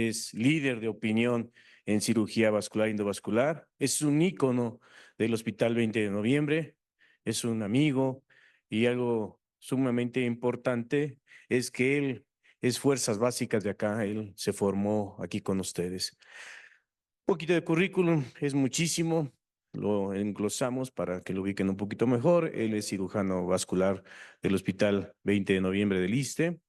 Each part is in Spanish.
es líder de opinión en cirugía vascular y endovascular. Es un ícono del Hospital 20 de Noviembre. Es un amigo y algo sumamente importante es que él es fuerzas básicas de acá. Él se formó aquí con ustedes. Un poquito de currículum, es muchísimo. Lo englosamos para que lo ubiquen un poquito mejor. Él es cirujano vascular del Hospital 20 de Noviembre del ISSSTE.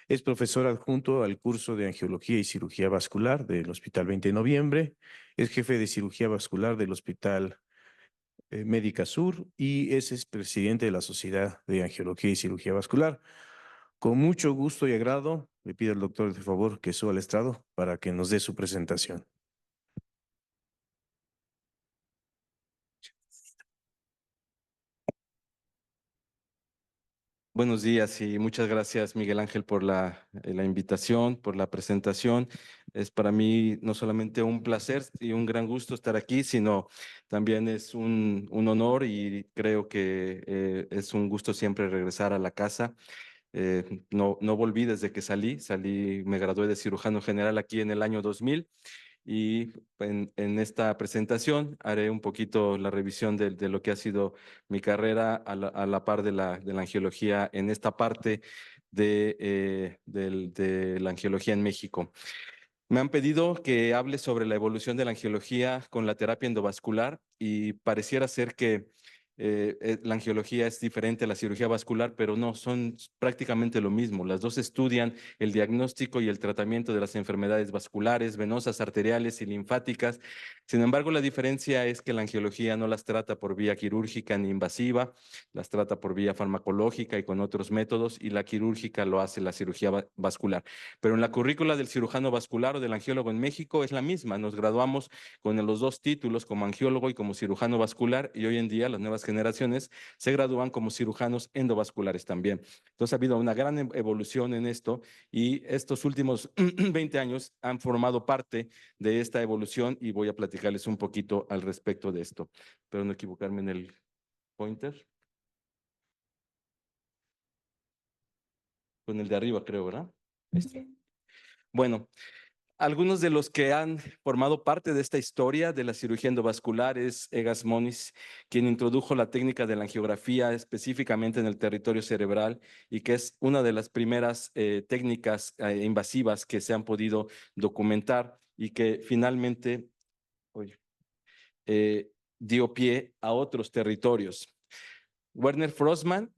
Es profesor adjunto al curso de Angiología y Cirugía Vascular del Hospital 20 de Noviembre. Es jefe de cirugía vascular del Hospital Médica Sur y es presidente de la Sociedad de Angiología y Cirugía Vascular. Con mucho gusto y agrado, le pido al doctor de favor que suba al estrado para que nos dé su presentación. Buenos días y muchas gracias, Miguel Ángel, por la invitación, por la presentación. Es para mí no solamente un placer y un gran gusto estar aquí, sino también es un honor y creo que es un gusto siempre regresar a la casa. No volví desde que me gradué de cirujano general aquí en el año 2000 y en esta presentación haré un poquito la revisión de lo que ha sido mi carrera a la par de la angiología en esta parte de la angiología en México. Me han pedido que hable sobre la evolución de la angiología con la terapia endovascular y pareciera ser que la angiología es diferente a la cirugía vascular, pero no, son prácticamente lo mismo. Las dos estudian el diagnóstico y el tratamiento de las enfermedades vasculares, venosas, arteriales y linfáticas. Sin embargo, la diferencia es que la angiología no las trata por vía quirúrgica ni invasiva, las trata por vía farmacológica y con otros métodos, y la quirúrgica lo hace la cirugía vascular. Pero en la currícula del cirujano vascular o del angiólogo en México es la misma. Nos graduamos con los dos títulos, como angiólogo y como cirujano vascular, y hoy en día las nuevas generaciones se gradúan como cirujanos endovasculares también. Entonces ha habido una gran evolución en esto y estos últimos 20 años han formado parte de esta evolución y voy a platicarles un poquito al respecto de esto. Espero no equivocarme en el pointer. Con el de arriba, creo, ¿verdad? Bueno, algunos de los que han formado parte de esta historia de la cirugía endovascular es Egas Moniz, quien introdujo la técnica de la angiografía específicamente en el territorio cerebral y que es una de las primeras técnicas invasivas que se han podido documentar y que finalmente dio pie a otros territorios. Werner Forssmann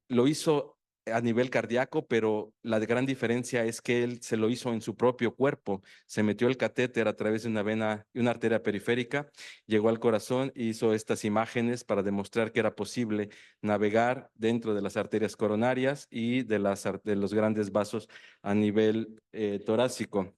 lo hizo a nivel cardíaco, pero la gran diferencia es que él se lo hizo en su propio cuerpo. Se metió el catéter a través de una vena y una arteria periférica, llegó al corazón e hizo estas imágenes para demostrar que era posible navegar dentro de las arterias coronarias y de los grandes vasos a nivel torácico.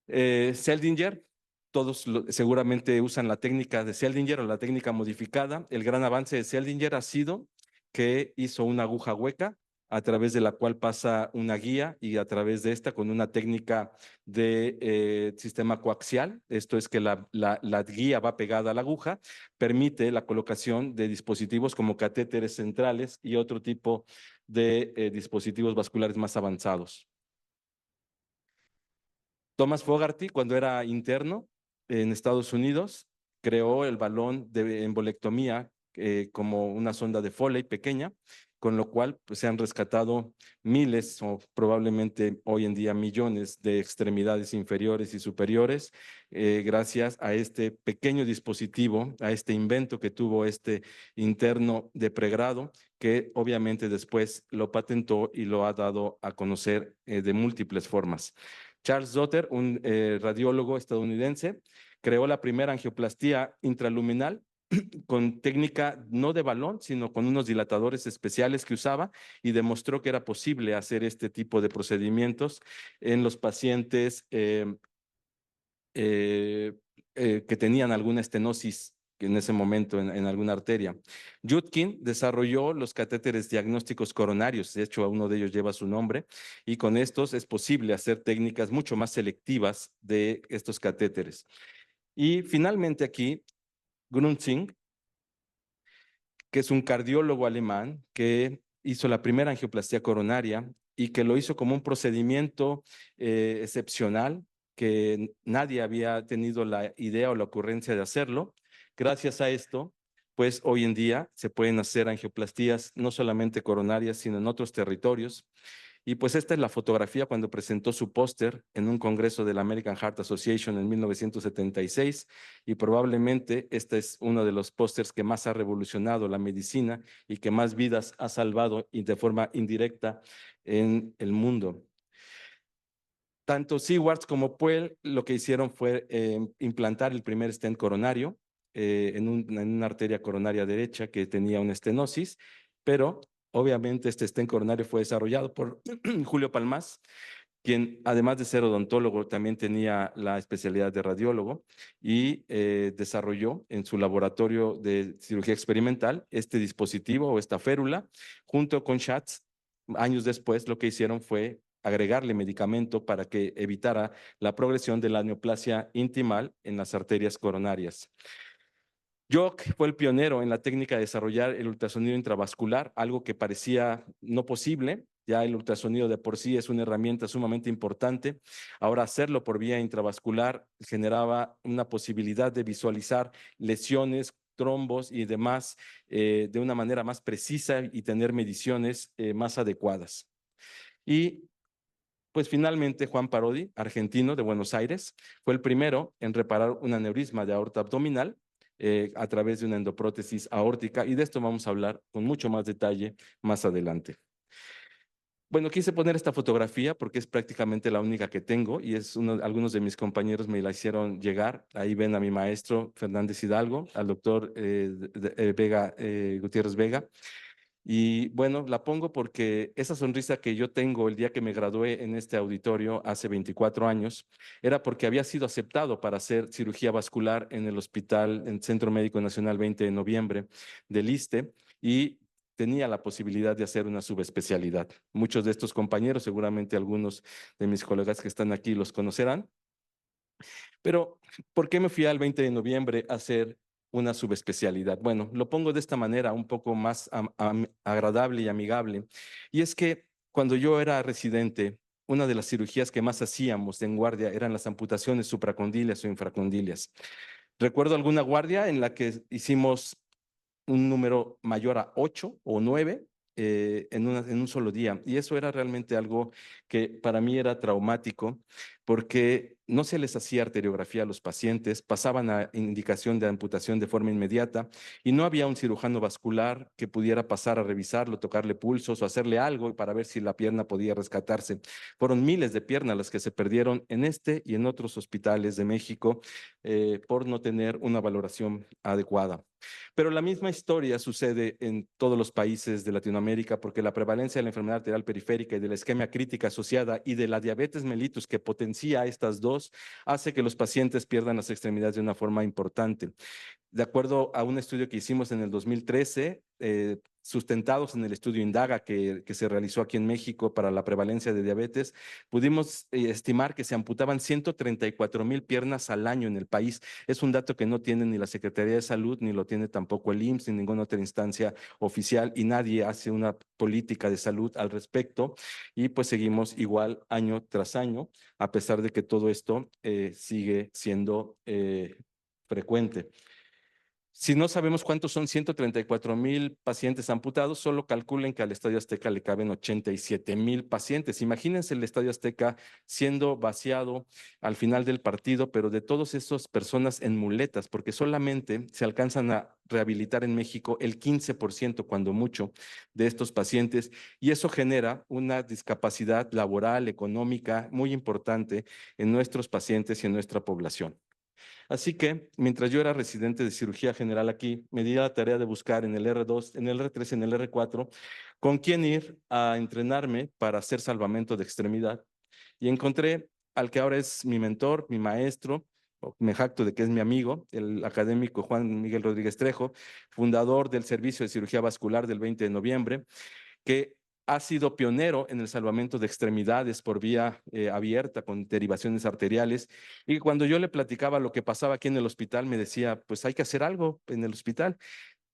Seldinger, todos seguramente usan la técnica de Seldinger o la técnica modificada. El gran avance de Seldinger ha sido que hizo una aguja hueca a través de la cual pasa una guía y a través de esta con una técnica de sistema coaxial, esto es que la guía va pegada a la aguja, permite la colocación de dispositivos como catéteres centrales y otro tipo de dispositivos vasculares más avanzados. Thomas Fogarty, cuando era interno en Estados Unidos, creó el balón de embolectomía como una sonda de Foley pequeña, con lo cual pues, se han rescatado miles o probablemente hoy en día millones de extremidades inferiores y superiores gracias a este pequeño dispositivo, a este invento que tuvo este interno de pregrado, que obviamente después lo patentó y lo ha dado a conocer de múltiples formas. Charles Dotter, un radiólogo estadounidense, creó la primera angioplastía intraluminal con técnica no de balón, sino con unos dilatadores especiales que usaba y demostró que era posible hacer este tipo de procedimientos en los pacientes que tenían alguna estenosis en ese momento en alguna arteria. Judkin desarrolló los catéteres diagnósticos coronarios, de hecho uno de ellos lleva su nombre, y con estos es posible hacer técnicas mucho más selectivas de estos catéteres. Y finalmente aquí, Grunzing, que es un cardiólogo alemán que hizo la primera angioplastía coronaria y que lo hizo como un procedimiento excepcional, que nadie había tenido la idea o la ocurrencia de hacerlo. Gracias a esto, pues hoy en día se pueden hacer angioplastías no solamente coronarias, sino en otros territorios. Y pues esta es la fotografía cuando presentó su póster en un congreso de la American Heart Association en 1976, y probablemente este es uno de los pósters que más ha revolucionado la medicina y que más vidas ha salvado y de forma indirecta en el mundo. Tanto Seawards como Puel lo que hicieron fue implantar el primer stent coronario en una arteria coronaria derecha que tenía una estenosis, pero obviamente este stent coronario fue desarrollado por Julio Palmás, quien además de ser odontólogo también tenía la especialidad de radiólogo y desarrolló en su laboratorio de cirugía experimental este dispositivo o esta férula junto con Schatz. Años después lo que hicieron fue agregarle medicamento para que evitara la progresión de la neoplasia intimal en las arterias coronarias. Jock fue el pionero en la técnica de desarrollar el ultrasonido intravascular, algo que parecía no posible. Ya el ultrasonido de por sí es una herramienta sumamente importante. Ahora hacerlo por vía intravascular generaba una posibilidad de visualizar lesiones, trombos y demás de una manera más precisa y tener mediciones más adecuadas. Y pues finalmente Juan Parodi, argentino de Buenos Aires, fue el primero en reparar un aneurisma de aorta abdominal a través de una endoprótesis aórtica, y de esto vamos a hablar con mucho más detalle más adelante. Bueno, quise poner esta fotografía porque es prácticamente la única que tengo y es algunos de mis compañeros me la hicieron llegar. Ahí ven a mi maestro Fernández Hidalgo, al doctor Gutiérrez Vega. Y bueno, la pongo porque esa sonrisa que yo tengo el día que me gradué en este auditorio hace 24 años era porque había sido aceptado para hacer cirugía vascular en el hospital, en Centro Médico Nacional 20 de noviembre del ISSSTE, y tenía la posibilidad de hacer una subespecialidad. Muchos de estos compañeros, seguramente algunos de mis colegas que están aquí los conocerán. Pero, ¿por qué me fui al 20 de noviembre a hacer una subespecialidad? Bueno, lo pongo de esta manera, un poco más agradable y amigable. Y es que cuando yo era residente, una de las cirugías que más hacíamos en guardia eran las amputaciones supracondilias o infracondilias. Recuerdo alguna guardia en la que hicimos un número mayor a 8 o 9 en un solo día. Y eso era realmente algo que para mí era traumático porque no se les hacía arteriografía a los pacientes, pasaban a indicación de amputación de forma inmediata y no había un cirujano vascular que pudiera pasar a revisarlo, tocarle pulsos o hacerle algo para ver si la pierna podía rescatarse. Fueron miles de piernas las que se perdieron en este y en otros hospitales de México por no tener una valoración adecuada. Pero la misma historia sucede en todos los países de Latinoamérica porque la prevalencia de la enfermedad arterial periférica y de la isquemia crítica asociada y de la diabetes mellitus que potencia estas dos hace que los pacientes pierdan las extremidades de una forma importante. De acuerdo a un estudio que hicimos en el 2013, sustentados en el estudio Indaga que se realizó aquí en México para la prevalencia de diabetes, pudimos estimar que se amputaban 134,000 piernas al año en el país. Es un dato que no tiene ni la Secretaría de Salud, ni lo tiene tampoco el IMSS, ni ninguna otra instancia oficial, y nadie hace una política de salud al respecto. Y pues seguimos igual año tras año, a pesar de que todo esto sigue siendo frecuente. Si no sabemos cuántos son 134,000 pacientes amputados, solo calculen que al Estadio Azteca le caben 87,000 pacientes. Imagínense el Estadio Azteca siendo vaciado al final del partido, pero de todas esas personas en muletas, porque solamente se alcanzan a rehabilitar en México el 15%, cuando mucho, de estos pacientes, y eso genera una discapacidad laboral, económica muy importante en nuestros pacientes y en nuestra población. Así que, mientras yo era residente de cirugía general aquí, me di a la tarea de buscar en el R2, en el R3, en el R4, con quién ir a entrenarme para hacer salvamento de extremidad. Y encontré al que ahora es mi mentor, mi maestro, me jacto de que es mi amigo, el académico Juan Miguel Rodríguez Trejo, fundador del Servicio de Cirugía Vascular del 20 de noviembre, que ha sido pionero en el salvamento de extremidades por vía abierta con derivaciones arteriales, y cuando yo le platicaba lo que pasaba aquí en el hospital me decía, pues hay que hacer algo en el hospital.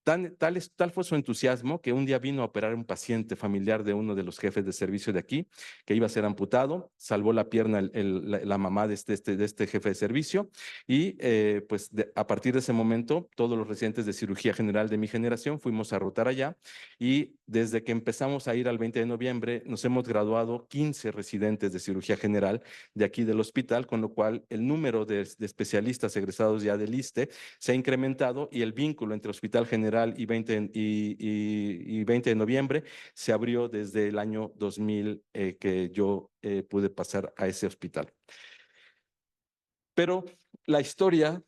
Tal fue su entusiasmo que un día vino a operar un paciente familiar de uno de los jefes de servicio de aquí, que iba a ser amputado, salvó la pierna la mamá de este jefe de servicio y pues a partir de ese momento todos los residentes de cirugía general de mi generación fuimos a rotar allá y desde que empezamos a ir al 20 de noviembre nos hemos graduado 15 residentes de cirugía general de aquí del hospital, con lo cual el número de especialistas egresados ya del ISSSTE se ha incrementado y el vínculo entre Hospital General y 20 de noviembre se abrió desde el año 2000 que yo pude pasar a ese hospital. Pero la historia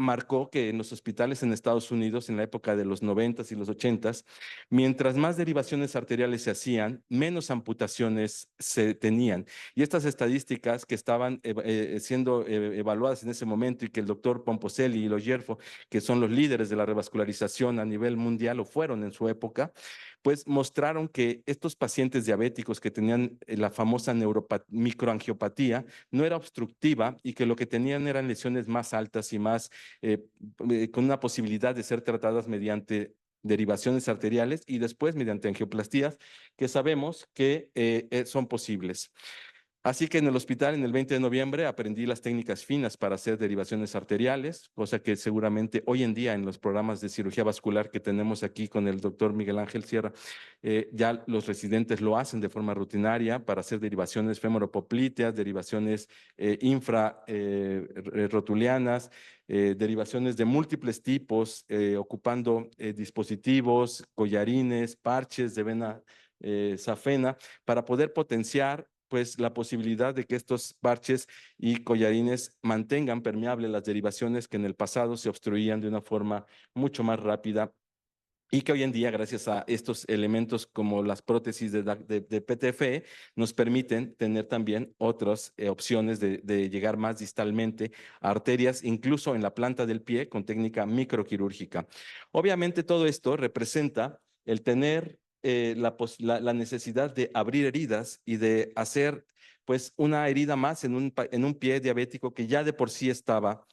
marcó que en los hospitales en Estados Unidos, en la época de los 90s y los 80s, mientras más derivaciones arteriales se hacían, menos amputaciones se tenían. Y estas estadísticas que estaban siendo evaluadas en ese momento y que el doctor Pomposelli y los Yerfo, que son los líderes de la revascularización a nivel mundial o fueron en su época, pues mostraron que estos pacientes diabéticos que tenían la famosa microangiopatía no era obstructiva y que lo que tenían eran lesiones más altas y más con una posibilidad de ser tratadas mediante derivaciones arteriales y después mediante angioplastías que sabemos que son posibles. Así que en el hospital, en el 20 de noviembre, aprendí las técnicas finas para hacer derivaciones arteriales, cosa que seguramente hoy en día en los programas de cirugía vascular que tenemos aquí con el doctor Miguel Ángel Sierra, ya los residentes lo hacen de forma rutinaria para hacer derivaciones femoropoplíteas, derivaciones infrarrotulianas, derivaciones de múltiples tipos, ocupando dispositivos, collarines, parches de vena safena, para poder potenciar pues la posibilidad de que estos parches y collarines mantengan permeables las derivaciones que en el pasado se obstruían de una forma mucho más rápida y que hoy en día, gracias a estos elementos como las prótesis de PTFE, nos permiten tener también otras opciones de llegar más distalmente a arterias, incluso en la planta del pie, con técnica microquirúrgica. Obviamente todo esto representa el tener la necesidad de abrir heridas y de hacer pues una herida más en un pie diabético que ya de por sí estaba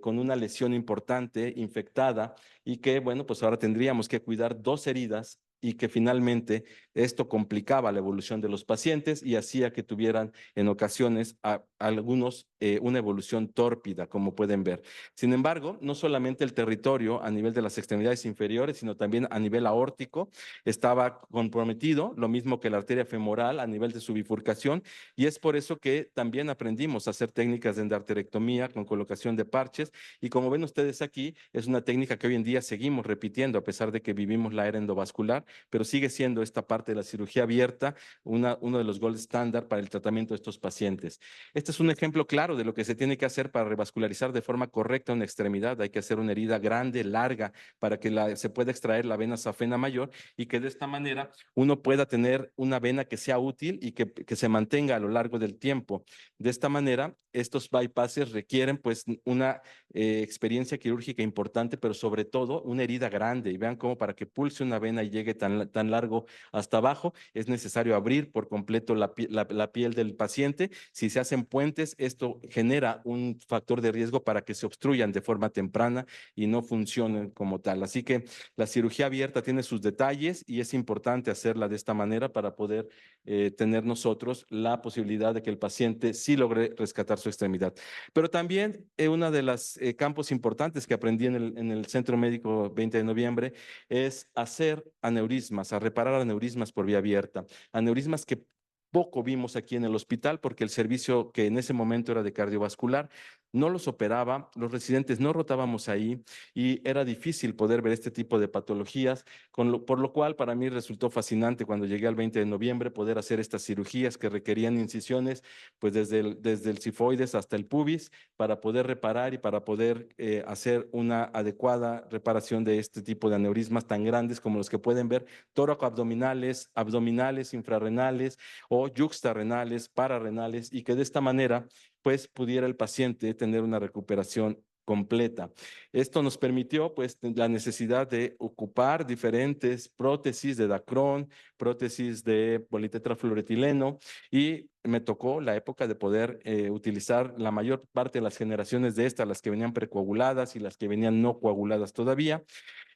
con una lesión importante, infectada, y que, bueno, pues ahora tendríamos que cuidar dos heridas y que finalmente esto complicaba la evolución de los pacientes y hacía que tuvieran en ocasiones algunos una evolución tórpida, como pueden ver. Sin embargo, no solamente el territorio a nivel de las extremidades inferiores, sino también a nivel aórtico estaba comprometido, lo mismo que la arteria femoral a nivel de su bifurcación, y es por eso que también aprendimos a hacer técnicas de endarterectomía con colocación de parches, y como ven ustedes aquí, es una técnica que hoy en día seguimos repitiendo a pesar de que vivimos la era endovascular, pero sigue siendo esta parte de la cirugía abierta uno de los gold standard para el tratamiento de estos pacientes. Este es un ejemplo claro de lo que se tiene que hacer para revascularizar de forma correcta una extremidad. Hay que hacer una herida grande, larga, para que se pueda extraer la vena safena mayor y que de esta manera uno pueda tener una vena que sea útil y que se mantenga a lo largo del tiempo. De esta manera, estos bypasses requieren pues una experiencia quirúrgica importante, pero sobre todo una herida grande. Y vean cómo para que pulse una vena y llegue tan largo hasta abajo, es necesario abrir por completo la piel del paciente. Si se hacen puentes, esto genera un factor de riesgo para que se obstruyan de forma temprana y no funcionen como tal. Así que la cirugía abierta tiene sus detalles y es importante hacerla de esta manera para poder tener nosotros la posibilidad de que el paciente sí logre rescatar su extremidad. Pero también uno de los campos importantes que aprendí en el Centro Médico 20 de noviembre es hacer aneurismas, a reparar aneurismas por vía abierta, aneurismas que poco vimos aquí en el hospital porque el servicio que en ese momento era de cardiovascular no los operaba, los residentes no rotábamos ahí y era difícil poder ver este tipo de patologías, por lo cual para mí resultó fascinante cuando llegué al 20 de noviembre poder hacer estas cirugías que requerían incisiones pues desde el cifoides hasta el pubis para poder reparar y para poder hacer una adecuada reparación de este tipo de aneurismas tan grandes como los que pueden ver, tóraco-abdominales, abdominales, infrarrenales o yuxtarrenales, pararrenales, y que de esta manera pues pudiera el paciente tener una recuperación completa. Esto nos permitió pues la necesidad de ocupar diferentes prótesis de Dacron, prótesis de politetrafluoretileno y me tocó la época de poder utilizar la mayor parte de las generaciones de estas, las que venían precoaguladas y las que venían no coaguladas todavía.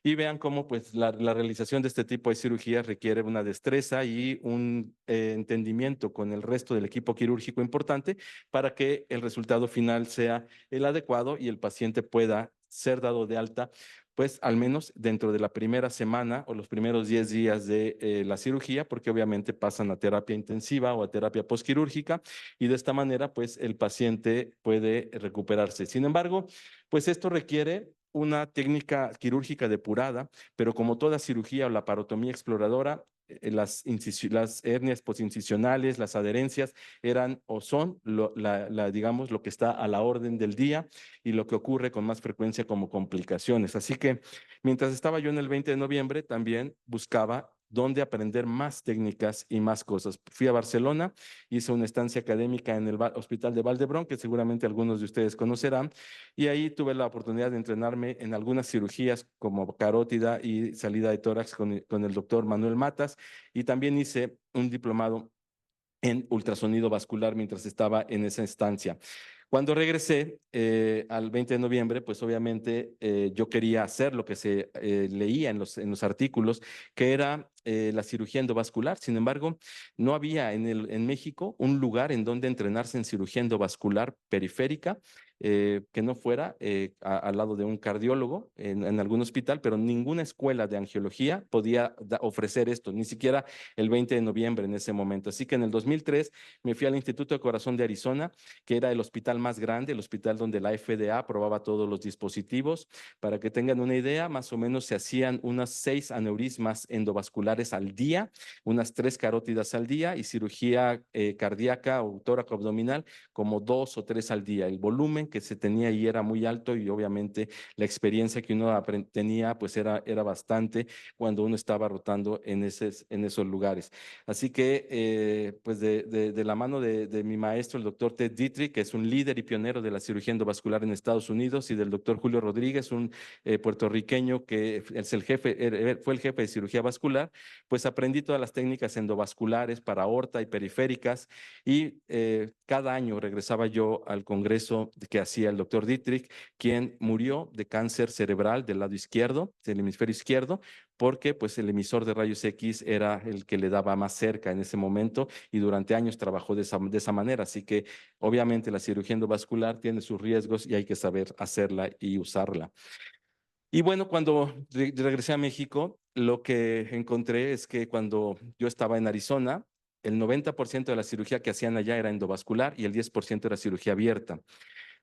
Y vean cómo pues la realización de este tipo de cirugías requiere una destreza y un entendimiento con el resto del equipo quirúrgico importante para que el resultado final sea el adecuado y el paciente pueda ser dado de alta, pues al menos dentro de la primera semana o los primeros 10 días de la cirugía, porque obviamente pasan a terapia intensiva o a terapia postquirúrgica y de esta manera pues el paciente puede recuperarse. Sin embargo, pues esto requiere una técnica quirúrgica depurada, pero como toda cirugía o la parotomía exploradora, las hernias posincisionales, las adherencias eran o son, digamos, lo que está a la orden del día y lo que ocurre con más frecuencia como complicaciones. Así que mientras estaba yo en el 20 de noviembre, también buscaba dónde aprender más técnicas y más cosas. Fui a Barcelona, hice una estancia académica en el Hospital de Vall-d'Hebron, que seguramente algunos de ustedes conocerán, y ahí tuve la oportunidad de entrenarme en algunas cirugías como carótida y salida de tórax con el doctor Manuel Matas, y también hice un diplomado en ultrasonido vascular mientras estaba en esa estancia. Cuando regresé al 20 de noviembre, pues obviamente yo quería hacer lo que se leía en los artículos, que era la cirugía endovascular. Sin embargo, no había en México un lugar en donde entrenarse en cirugía endovascular periférica que no fuera al lado de un cardiólogo en algún hospital, pero ninguna escuela de angiología podía ofrecer esto, ni siquiera el 20 de noviembre en ese momento. Así que en el 2003 me fui al Instituto de Corazón de Arizona, que era el hospital más grande, el hospital donde la FDA aprobaba todos los dispositivos. Para que tengan una idea, más o menos se hacían unas 6 aneurismas endovasculares al día, unas 3 carótidas al día y cirugía cardíaca o tóraco-abdominal como 2 o 3 al día. El volumen que se tenía ahí era muy alto y obviamente la experiencia que uno tenía pues era bastante cuando uno estaba rotando en esos lugares. Así que pues de la mano de mi maestro, el doctor Ted Dietrich, que es un líder y pionero de la cirugía endovascular en Estados Unidos, y del doctor Julio Rodríguez, un puertorriqueño que es el jefe, fue el jefe de cirugía vascular, pues aprendí todas las técnicas endovasculares para aorta y periféricas y cada año regresaba yo al congreso que hacía el doctor Dietrich, quien murió de cáncer cerebral del lado izquierdo, del hemisferio izquierdo, porque pues el emisor de rayos X era el que le daba más cerca en ese momento y durante años trabajó de esa manera. Así que obviamente la cirugía endovascular tiene sus riesgos y hay que saber hacerla y usarla. Y bueno, cuando regresé a México, lo que encontré es que cuando yo estaba en Arizona, el 90% de la cirugía que hacían allá era endovascular y el 10% era cirugía abierta.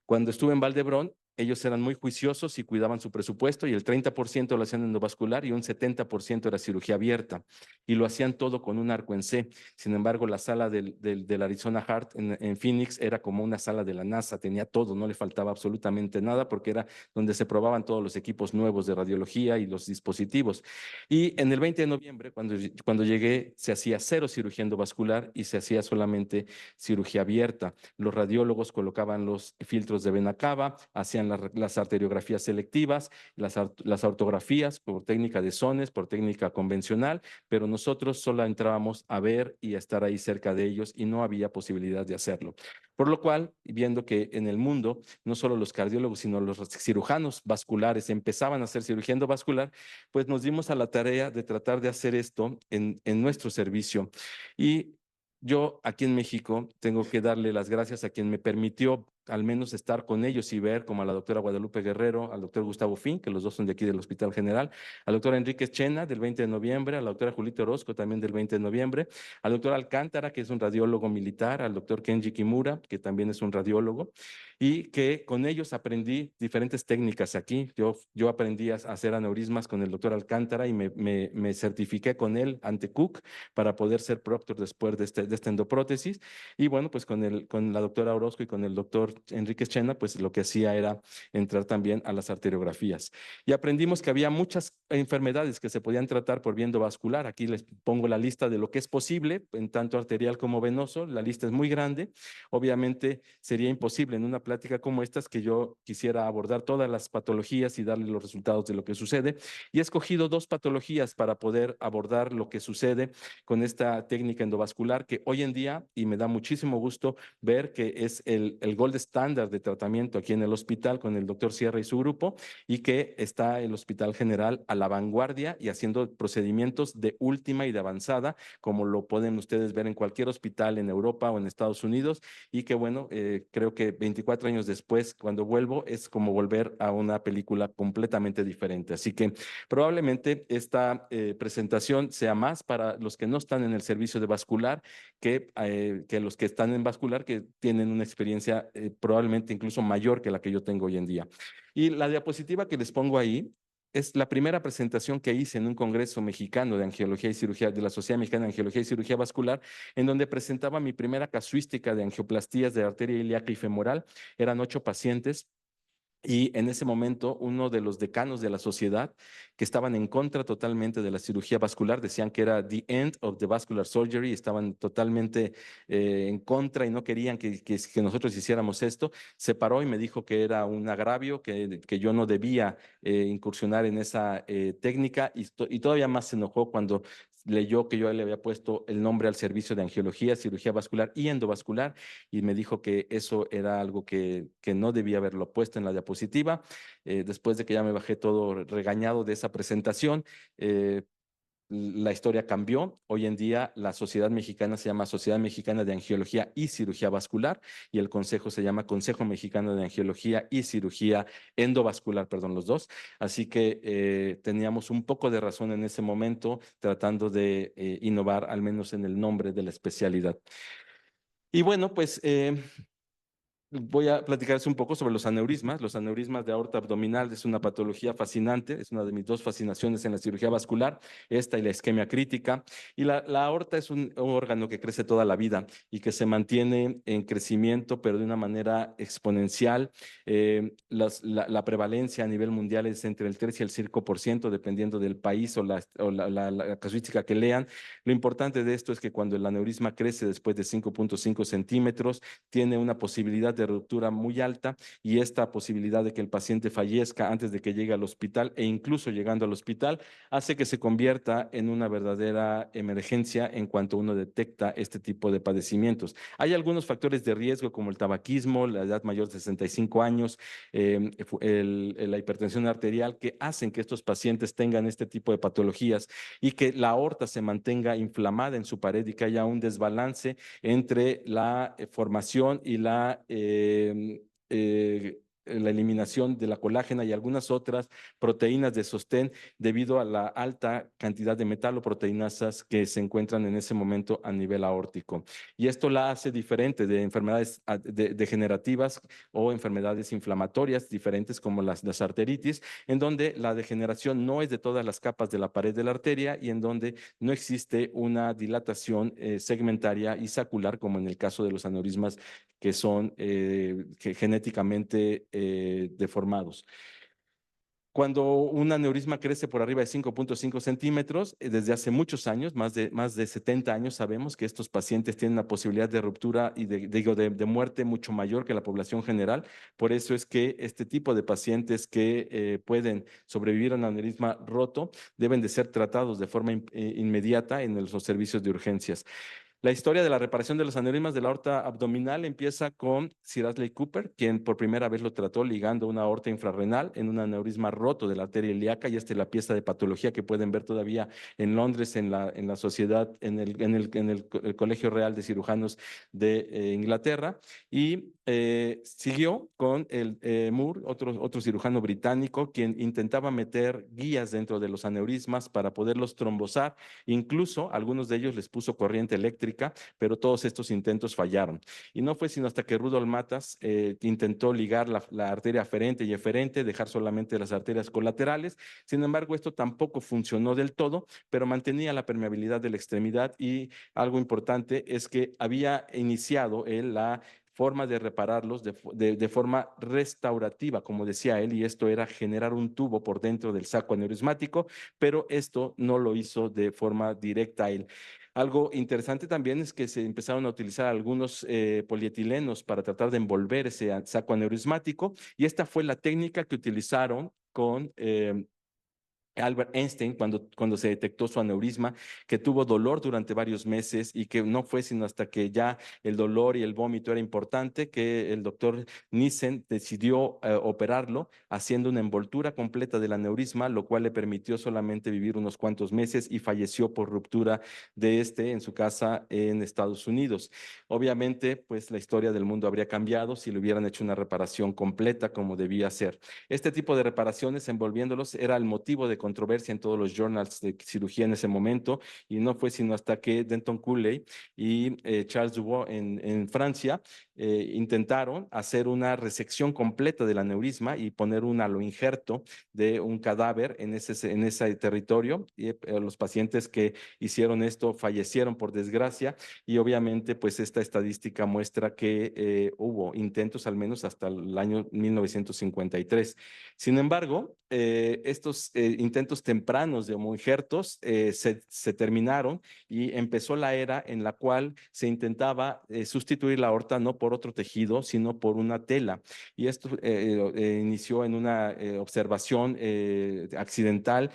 Cuando estuve en Valdebrón, ellos eran muy juiciosos y cuidaban su presupuesto y el 30% lo hacían endovascular y un 70% era cirugía abierta y lo hacían todo con un arco en C. Sin embargo, la sala del Arizona Heart en Phoenix era como una sala de la NASA, tenía todo, no le faltaba absolutamente nada porque era donde se probaban todos los equipos nuevos de radiología y los dispositivos. Y en el 20 de noviembre, cuando llegué, se hacía cero cirugía endovascular y se hacía solamente cirugía abierta. Los radiólogos colocaban los filtros de vena cava, hacían las arteriografías selectivas, las ortografías por técnica de Sones, por técnica convencional, pero nosotros solo entrábamos a ver y a estar ahí cerca de ellos y no había posibilidad de hacerlo. Por lo cual, viendo que en el mundo, no solo los cardiólogos, sino los cirujanos vasculares empezaban a hacer cirugía endovascular, pues nos dimos a la tarea de tratar de hacer esto en nuestro servicio. Y yo aquí en México tengo que darle las gracias a quien me permitió al menos estar con ellos y ver, como a la doctora Guadalupe Guerrero, al doctor Gustavo Fin, que los dos son de aquí del Hospital General, al doctor Enrique Chena del 20 de noviembre, a la doctora Julita Orozco también del 20 de noviembre, al doctor Alcántara, que es un radiólogo militar, al doctor Kenji Kimura, que también es un radiólogo, y que con ellos aprendí diferentes técnicas aquí. Yo aprendí a hacer aneurismas con el doctor Alcántara y me certifiqué con él ante Cook para poder ser proctor después de esta endoprótesis. Y bueno, pues con la doctora Orozco y con el doctor doctor Enríquez Chena, pues lo que hacía era entrar también a las arteriografías. Y aprendimos que había muchas enfermedades que se podían tratar por vía endovascular. Aquí les pongo la lista de lo que es posible, en tanto arterial como venoso. La lista es muy grande. Obviamente sería imposible en una plática como esta que yo quisiera abordar todas las patologías y darle los resultados de lo que sucede. Y he escogido dos patologías para poder abordar lo que sucede con esta técnica endovascular que hoy en día, y me da muchísimo gusto ver que es el gold standard de tratamiento aquí en el hospital con el doctor Sierra y su grupo, y que está el Hospital General a la vanguardia y haciendo procedimientos de última y de avanzada, como lo pueden ustedes ver en cualquier hospital en Europa o en Estados Unidos, y que bueno, creo que 24 años después, cuando vuelvo, es como volver a una película completamente diferente. Así que probablemente esta presentación sea más para los que no están en el servicio de vascular que los que están en vascular, que tienen una experiencia probablemente incluso mayor que la que yo tengo hoy en día. Y la diapositiva que les pongo ahí es la primera presentación que hice en un congreso mexicano de angiología y cirugía, de la Sociedad Mexicana de Angiología y Cirugía Vascular, en donde presentaba mi primera casuística de angioplastías de arteria ilíaca y femoral. Eran 8 pacientes. Y en ese momento, uno de los decanos de la sociedad, que estaban en contra totalmente de la cirugía vascular, decían que era the end of the vascular surgery, estaban totalmente en contra y no querían que nosotros hiciéramos esto. Se paró y me dijo que era un agravio, que yo no debía incursionar en esa técnica, y todavía más se enojó cuando leyó que yo le había puesto el nombre al servicio de angiología, cirugía vascular y endovascular, y me dijo que eso era algo que no debía haberlo puesto en la diapositiva. Después de que ya me bajé todo regañado de esa presentación, la historia cambió. Hoy en día la sociedad mexicana se llama Sociedad Mexicana de Angiología y Cirugía Vascular, y el consejo se llama Consejo Mexicano de Angiología y Cirugía Endovascular, perdón, los dos. Así que teníamos un poco de razón en ese momento tratando de innovar, al menos en el nombre de la especialidad. Y bueno, pues voy a platicarles un poco sobre los aneurismas. Los aneurismas de aorta abdominal es una patología fascinante, es una de mis dos fascinaciones en la cirugía vascular, esta y la isquemia crítica. Y la aorta es un órgano que crece toda la vida y que se mantiene en crecimiento, pero de una manera exponencial. La prevalencia a nivel mundial es entre el 3 y el 5%, dependiendo del país o la casuística que lean. Lo importante de esto es que cuando el aneurisma crece después de 5.5 centímetros, tiene una posibilidad de ruptura muy alta, y esta posibilidad de que el paciente fallezca antes de que llegue al hospital e incluso llegando al hospital hace que se convierta en una verdadera emergencia en cuanto uno detecta este tipo de padecimientos. Hay algunos factores de riesgo como el tabaquismo, la edad mayor de 65 años, la hipertensión arterial, que hacen que estos pacientes tengan este tipo de patologías y que la aorta se mantenga inflamada en su pared y que haya un desbalance entre la formación y la eliminación de la colágena y algunas otras proteínas de sostén debido a la alta cantidad de metaloproteinasas que se encuentran en ese momento a nivel aórtico. Y esto la hace diferente de enfermedades degenerativas o enfermedades inflamatorias diferentes como las arteritis, en donde la degeneración no es de todas las capas de la pared de la arteria y en donde no existe una dilatación segmentaria y sacular como en el caso de los aneurismas que son genéticamente deformados. Cuando un aneurisma crece por arriba de 5.5 centímetros, desde hace muchos años, más de 70 años, sabemos que estos pacientes tienen una posibilidad de ruptura y de muerte mucho mayor que la población general. Por eso es que este tipo de pacientes que pueden sobrevivir a un aneurisma roto deben de ser tratados de forma inmediata en los servicios de urgencias. La historia de la reparación de los aneurismas de la aorta abdominal empieza con Sir Astley Cooper, quien por primera vez lo trató ligando una aorta infrarrenal en un aneurisma roto de la arteria ilíaca, y esta es la pieza de patología que pueden ver todavía en Londres, en la sociedad, el Colegio Real de Cirujanos de Inglaterra. Y siguió con el Moore, otro cirujano británico, quien intentaba meter guías dentro de los aneurismas para poderlos trombosar. Incluso algunos de ellos les puso corriente eléctrica, pero todos estos intentos fallaron. Y no fue sino hasta que Rudolf Matas intentó ligar la arteria aferente y eferente, dejar solamente las arterias colaterales. Sin embargo, esto tampoco funcionó del todo, pero mantenía la permeabilidad de la extremidad, y algo importante es que había iniciado la forma de repararlos de forma restaurativa, como decía él, y esto era generar un tubo por dentro del saco aneurismático, pero esto no lo hizo de forma directa él. Algo interesante también es que se empezaron a utilizar algunos polietilenos para tratar de envolver ese saco aneurismático, y esta fue la técnica que utilizaron con Albert Einstein cuando se detectó su aneurisma, que tuvo dolor durante varios meses y que no fue sino hasta que ya el dolor y el vómito era importante que el doctor Nissen decidió operarlo haciendo una envoltura completa del aneurisma, lo cual le permitió solamente vivir unos cuantos meses y falleció por ruptura de este en su casa en Estados Unidos. Obviamente, pues la historia del mundo habría cambiado si le hubieran hecho una reparación completa como debía ser. Este tipo de reparaciones envolviéndolos era el motivo de controversia en todos los journals de cirugía en ese momento, y no fue sino hasta que Denton Cooley y Charles Dubois en Francia intentaron hacer una resección completa del aneurisma y poner un aloinjerto de un cadáver en ese territorio, y los pacientes que hicieron esto fallecieron por desgracia, y obviamente pues esta estadística muestra que hubo intentos al menos hasta el año 1953. Sin embargo, estos intentos tempranos de homoinjertos se terminaron, y empezó la era en la cual se intentaba sustituir la aorta no por otro tejido, sino por una tela. Y esto inició en una observación accidental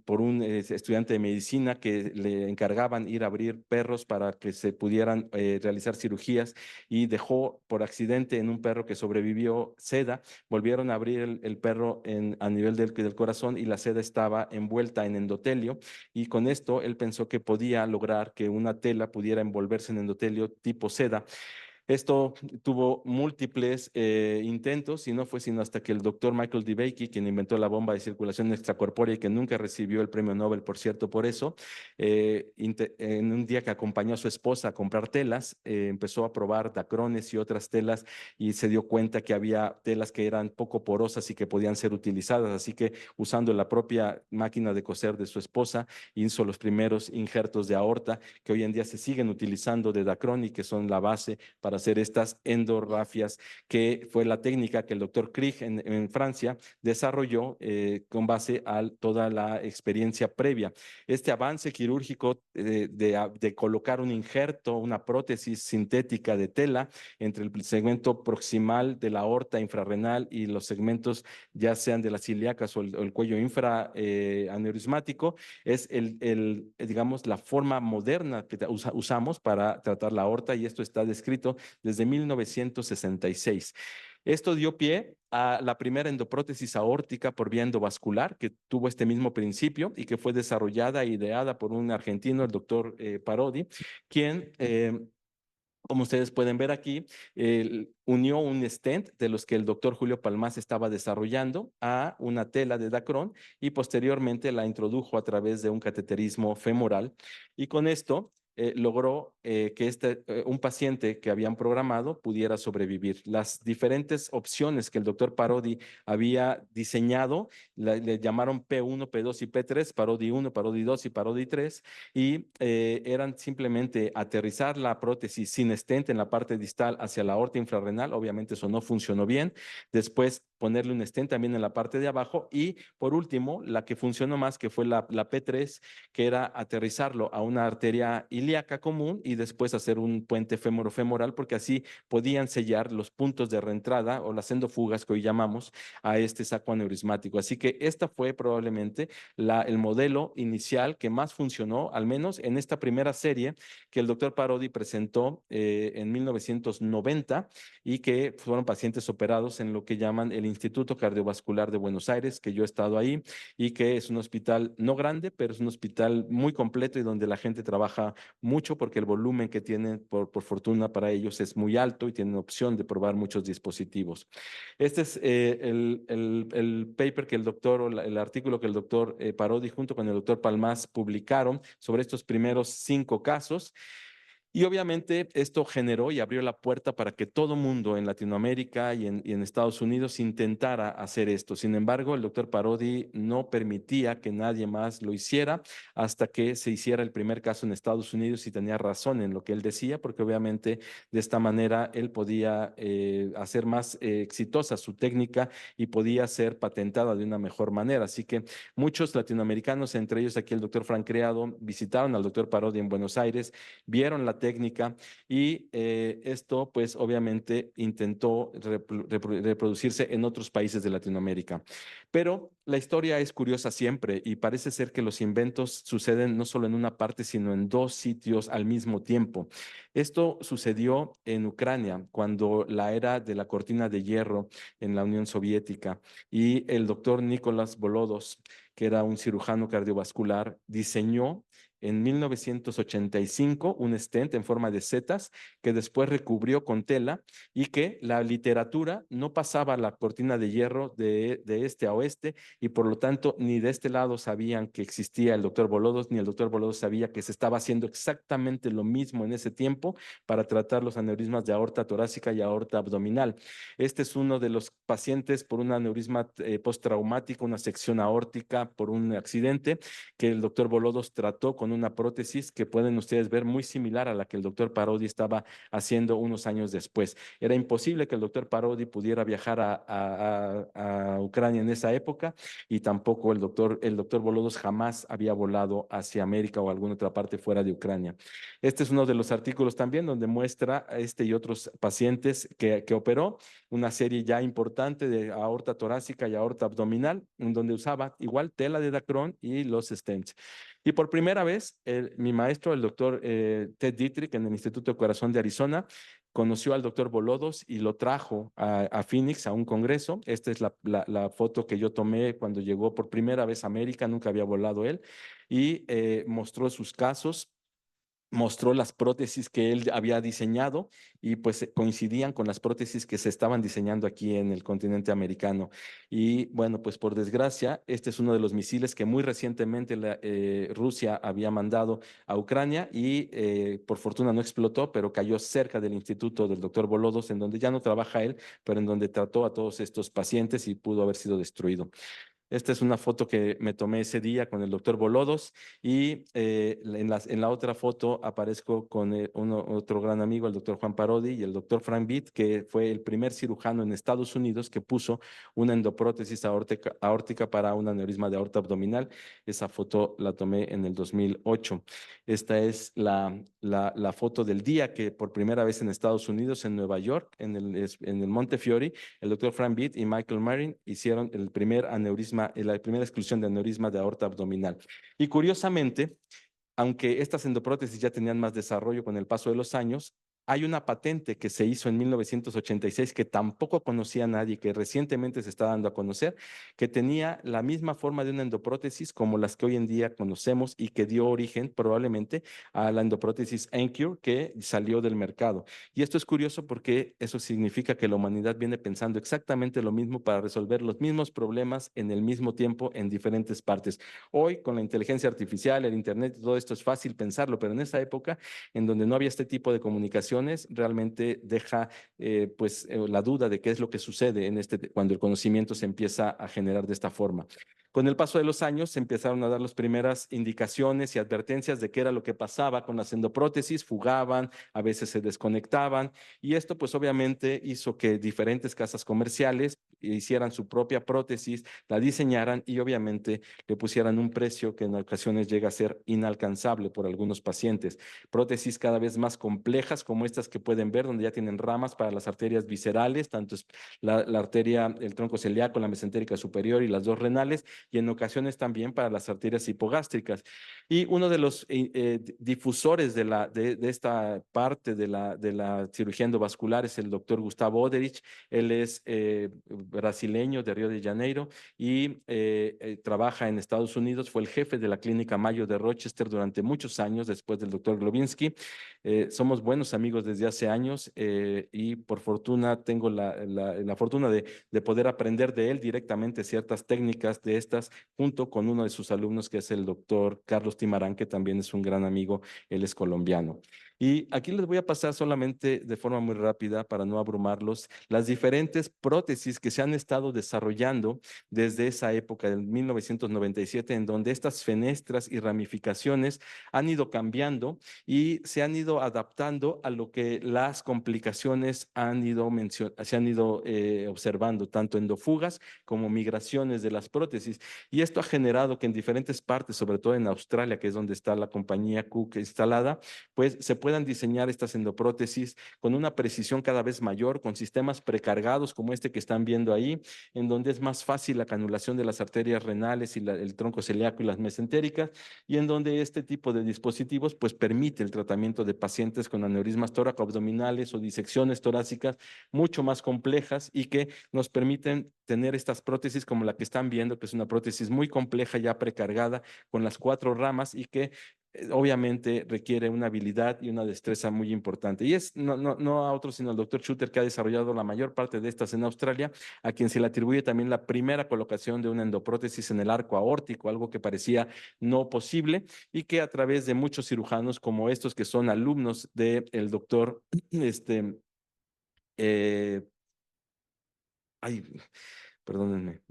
por un estudiante de medicina que le encargaban ir a abrir perros para que se pudieran realizar cirugías, y dejó por accidente en un perro que sobrevivió seda. Volvieron a abrir el perro a nivel del corazón y la seda estaba envuelta en endotelio, y con esto él pensó que podía lograr que una tela pudiera envolverse en endotelio tipo seda. Esto tuvo múltiples intentos, y no fue sino hasta que el doctor Michael DeBakey, quien inventó la bomba de circulación extracorpórea y que nunca recibió el premio Nobel, por cierto, por eso, en un día que acompañó a su esposa a comprar telas, empezó a probar dacrones y otras telas, y se dio cuenta que había telas que eran poco porosas y que podían ser utilizadas. Así que, usando la propia máquina de coser de su esposa, hizo los primeros injertos de aorta que hoy en día se siguen utilizando de dacrón y que son la base para hacer estas endorrafias, que fue la técnica que el doctor Krieg en Francia desarrolló con base a toda la experiencia previa. Este avance quirúrgico de colocar un injerto, una prótesis sintética de tela entre el segmento proximal de la aorta infrarrenal y los segmentos ya sean de las ilíacas o el cuello infraaneurismático, es digamos, la forma moderna que usamos para tratar la aorta, y esto está descrito desde 1966. Esto dio pie a la primera endoprótesis aórtica por vía endovascular, que tuvo este mismo principio y que fue desarrollada e ideada por un argentino, el doctor Parodi, quien como ustedes pueden ver aquí, unió un stent de los que el doctor Julio Palmás estaba desarrollando a una tela de dacrón, y posteriormente la introdujo a través de un cateterismo femoral, y con esto logró que un paciente que habían programado pudiera sobrevivir. Las diferentes opciones que el doctor Parodi había diseñado le llamaron P1, P2 y P3, Parodi 1, Parodi 2 y Parodi 3, y eran simplemente aterrizar la prótesis sin stent en la parte distal hacia la aorta infrarrenal. Obviamente eso no funcionó bien. Después ponerle un stent también en la parte de abajo, y por último la que funcionó más, que fue la P3, que era aterrizarlo a una arteria ilíaca común y después hacer un puente fémoro-femoral, porque así podían sellar los puntos de reentrada o las endofugas que hoy llamamos a este saco aneurismático. Así que esta fue probablemente el modelo inicial que más funcionó, al menos en esta primera serie que el doctor Parodi presentó en 1990, y que fueron pacientes operados en lo que llaman el Instituto Cardiovascular de Buenos Aires, que yo he estado ahí, y que es un hospital no grande, pero es un hospital muy completo y donde la gente trabaja mucho porque el volumen que tienen, por fortuna para ellos, es muy alto y tienen opción de probar muchos dispositivos. Este es el paper que el doctor, o el artículo que el doctor Parodi junto con el doctor Palmás publicaron sobre estos primeros 5 casos. Y obviamente esto generó y abrió la puerta para que todo mundo en Latinoamérica y en Estados Unidos intentara hacer esto. Sin embargo, el doctor Parodi no permitía que nadie más lo hiciera hasta que se hiciera el primer caso en Estados Unidos y tenía razón en lo que él decía, porque obviamente de esta manera él podía hacer más exitosa su técnica y podía ser patentada de una mejor manera. Así que muchos latinoamericanos, entre ellos aquí el doctor Frank Criado, visitaron al doctor Parodi en Buenos Aires, vieron la técnica y esto pues obviamente intentó reproducirse en otros países de Latinoamérica. Pero la historia es curiosa siempre y parece ser que los inventos suceden no solo en una parte, sino en dos sitios al mismo tiempo. Esto sucedió en Ucrania cuando la era de la cortina de hierro en la Unión Soviética y el doctor Nicolás Bolodos, que era un cirujano cardiovascular, diseñó en 1985 un stent en forma de setas que después recubrió con tela y que la literatura no pasaba la cortina de hierro de este a oeste y por lo tanto ni de este lado sabían que existía el doctor Bolodos ni el doctor Bolodos sabía que se estaba haciendo exactamente lo mismo en ese tiempo para tratar los aneurismas de aorta torácica y aorta abdominal. Este es uno de los pacientes por un aneurisma postraumático, una sección aórtica por un accidente que el doctor Bolodos trató con una prótesis que pueden ustedes ver muy similar a la que el doctor Parodi estaba haciendo unos años después. Era imposible que el doctor Parodi pudiera viajar a Ucrania en esa época y tampoco el doctor Bolodos jamás había volado hacia América o alguna otra parte fuera de Ucrania. Este es uno de los artículos también donde muestra a este y otros pacientes que operó una serie ya importante de aorta torácica y aorta abdominal, en donde usaba igual tela de Dacron y los stents. Y por primera vez, mi maestro, el doctor Ted Dietrich, en el Instituto de Corazón de Arizona, conoció al doctor Bolodos y lo trajo a Phoenix a un congreso. Esta es la foto que yo tomé cuando llegó por primera vez a América, nunca había volado él, y mostró sus casos, mostró las prótesis que él había diseñado y pues coincidían con las prótesis que se estaban diseñando aquí en el continente americano. Y bueno, pues por desgracia, este es uno de los misiles que muy recientemente Rusia había mandado a Ucrania y por fortuna no explotó, pero cayó cerca del instituto del doctor Bolodos, en donde ya no trabaja él, pero en donde trató a todos estos pacientes y pudo haber sido destruido. Esta es una foto que me tomé ese día con el doctor Bolodos y en la otra foto aparezco con otro gran amigo, el doctor Juan Parodi y el doctor Frank Bitt, que fue el primer cirujano en Estados Unidos que puso una endoprótesis aórtica para un aneurisma de aorta abdominal. Esa foto la tomé en el 2008. Esta es la foto del día que por primera vez en Estados Unidos, en Nueva York, en el Montefiore, el doctor Frank Bitt y Michael Marin hicieron el primer aneurisma, la primera exclusión de aneurisma de aorta abdominal. Y curiosamente, aunque estas endoprótesis ya tenían más desarrollo con el paso de los años, hay una patente que se hizo en 1986 que tampoco conocía a nadie, que recientemente se está dando a conocer, que tenía la misma forma de una endoprótesis como las que hoy en día conocemos y que dio origen probablemente a la endoprótesis Encure que salió del mercado. Y esto es curioso porque eso significa que la humanidad viene pensando exactamente lo mismo para resolver los mismos problemas en el mismo tiempo en diferentes partes. Hoy, con la inteligencia artificial, el Internet, todo esto es fácil pensarlo, pero en esa época, en donde no había este tipo de comunicaciones, realmente deja la duda de qué es lo que sucede cuando el conocimiento se empieza a generar de esta forma. Con el paso de los años se empezaron a dar las primeras indicaciones y advertencias de qué era lo que pasaba con las endoprótesis, fugaban, a veces se desconectaban, y esto pues obviamente hizo que diferentes casas comerciales hicieran su propia prótesis, la diseñaran y obviamente le pusieran un precio que en ocasiones llega a ser inalcanzable por algunos pacientes. Prótesis cada vez más complejas como estas que pueden ver, donde ya tienen ramas para las arterias viscerales, tanto es la arteria, el tronco celíaco, la mesentérica superior y las dos renales, y en ocasiones también para las arterias hipogástricas. Y uno de los difusores de esta parte de la cirugía endovascular es el doctor Gustavo Oderich. Él es brasileño de Río de Janeiro y trabaja en Estados Unidos. Fue el jefe de la clínica Mayo de Rochester durante muchos años después del doctor Glowinski. Somos buenos amigos desde hace años y por fortuna tengo la fortuna de poder aprender de él directamente ciertas técnicas de estas junto con uno de sus alumnos que es el doctor Carlos Timarán, que también es un gran amigo, él es colombiano. Y aquí les voy a pasar solamente de forma muy rápida para no abrumarlos las diferentes prótesis que se han estado desarrollando desde esa época del 1997, en donde estas fenestras y ramificaciones han ido cambiando y se han ido adaptando a lo que las complicaciones se han ido observando, tanto endofugas como migraciones de las prótesis. Y esto ha generado que en diferentes partes, sobre todo en Australia, que es donde está la compañía Cook instalada, pues se puedan diseñar estas endoprótesis con una precisión cada vez mayor, con sistemas precargados como este que están viendo ahí, en donde es más fácil la canulación de las arterias renales y el tronco celíaco y las mesentéricas, y en donde este tipo de dispositivos pues permite el tratamiento de pacientes con aneurismas tóraco-abdominales o disecciones torácicas mucho más complejas y que nos permiten tener estas prótesis como la que están viendo, que es una prótesis muy compleja ya precargada con las 4 ramas y que obviamente requiere una habilidad y una destreza muy importante. Y es no a otro, sino al doctor Schutter, que ha desarrollado la mayor parte de estas en Australia, a quien se le atribuye también la primera colocación de una endoprótesis en el arco aórtico, algo que parecía no posible, y que a través de muchos cirujanos como estos, que son alumnos del doctor, eh, ay, perdónenme,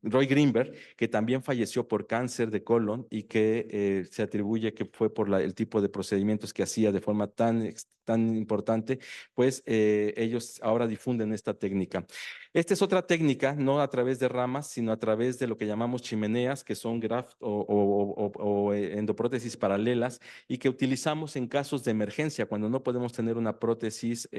Roy Greenberg, que también falleció por cáncer de colon y que se atribuye que fue por el tipo de procedimientos que hacía de forma tan importante, pues ellos ahora difunden esta técnica. Esta es otra técnica, no a través de ramas, sino a través de lo que llamamos chimeneas, que son graft o endoprótesis paralelas y que utilizamos en casos de emergencia, cuando no podemos tener una prótesis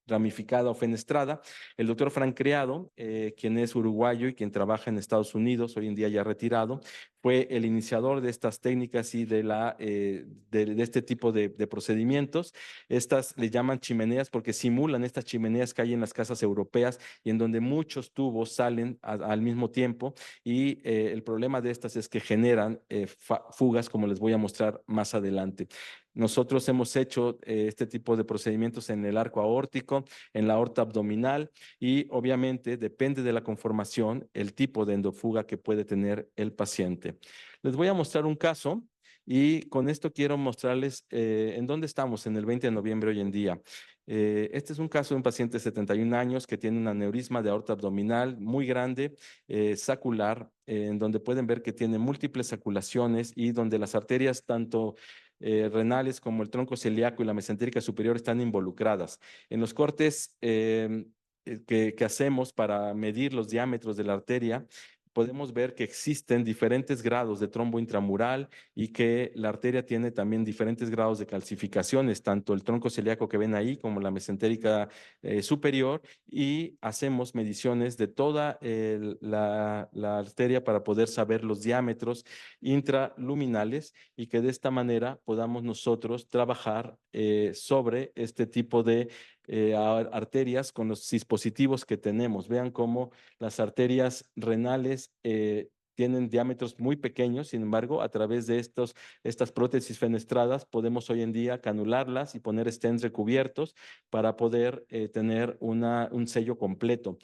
ramificada o fenestrada. El doctor Frank Criado, quien es uruguayo y quien trabaja en Estados Unidos, hoy en día ya retirado, fue el iniciador de estas técnicas y de este tipo de procedimientos. Estas le llaman chimeneas porque simulan estas chimeneas que hay en las casas europeas y en donde muchos tubos salen al mismo tiempo, y el problema de estas es que generan fugas, como les voy a mostrar más adelante. Nosotros hemos hecho este tipo de procedimientos en el arco aórtico, en la aorta abdominal, y obviamente depende de la conformación, el tipo de endofuga que puede tener el paciente. Les voy a mostrar un caso y con esto quiero mostrarles en dónde estamos en el 20 de noviembre hoy en día. Este es un caso de un paciente de 71 años que tiene un aneurisma de aorta abdominal muy grande, sacular, en donde pueden ver que tiene múltiples saculaciones y donde las arterias tanto renales como el tronco celíaco y la mesentérica superior están involucradas. En los cortes que hacemos para medir los diámetros de la arteria, podemos ver que existen diferentes grados de trombo intramural y que la arteria tiene también diferentes grados de calcificaciones, tanto el tronco celíaco que ven ahí como la mesentérica superior, y hacemos mediciones de toda la arteria para poder saber los diámetros intraluminales y que de esta manera podamos nosotros trabajar sobre este tipo de arterias con los dispositivos que tenemos. Vean cómo las arterias renales tienen diámetros muy pequeños. Sin embargo, a través de estas prótesis fenestradas podemos hoy en día canularlas y poner stents recubiertos para poder tener un sello completo.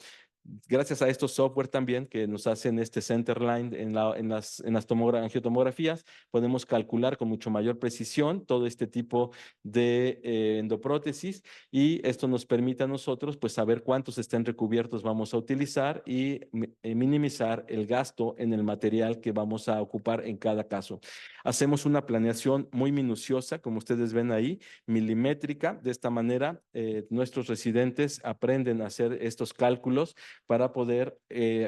Gracias a estos software también que nos hacen este centerline en las angiotomografías, podemos calcular con mucho mayor precisión todo este tipo de endoprótesis, y esto nos permite a nosotros pues saber cuántos estén recubiertos vamos a utilizar y minimizar el gasto en el material que vamos a ocupar en cada caso. Hacemos una planeación muy minuciosa, como ustedes ven ahí, milimétrica. De esta manera, nuestros residentes aprenden a hacer estos cálculos para poder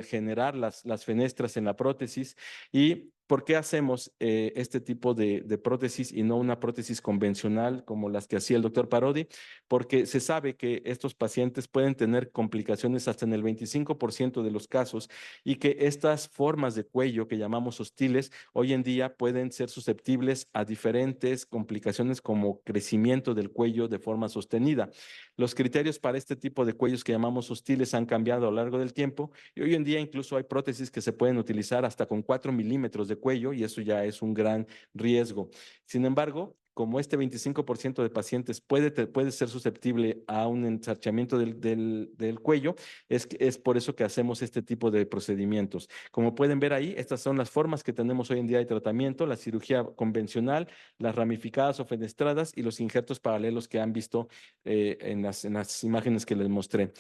generar las fenestras en la prótesis. ¿Y por qué hacemos este tipo de prótesis y no una prótesis convencional como las que hacía el doctor Parodi? Porque se sabe que estos pacientes pueden tener complicaciones hasta en el 25% de los casos, y que estas formas de cuello que llamamos hostiles hoy en día pueden ser susceptibles a diferentes complicaciones como crecimiento del cuello de forma sostenida. Los criterios para este tipo de cuellos que llamamos hostiles han cambiado a lo largo del tiempo, y hoy en día incluso hay prótesis que se pueden utilizar hasta con 4 milímetros de cuello, y eso ya es un gran riesgo. Sin embargo, como este 25% de pacientes puede ser susceptible a un ensarchamiento del cuello, es por eso que hacemos este tipo de procedimientos. Como pueden ver ahí, estas son las formas que tenemos hoy en día de tratamiento: la cirugía convencional, las ramificadas o fenestradas y los injertos paralelos que han visto en las imágenes que les mostré.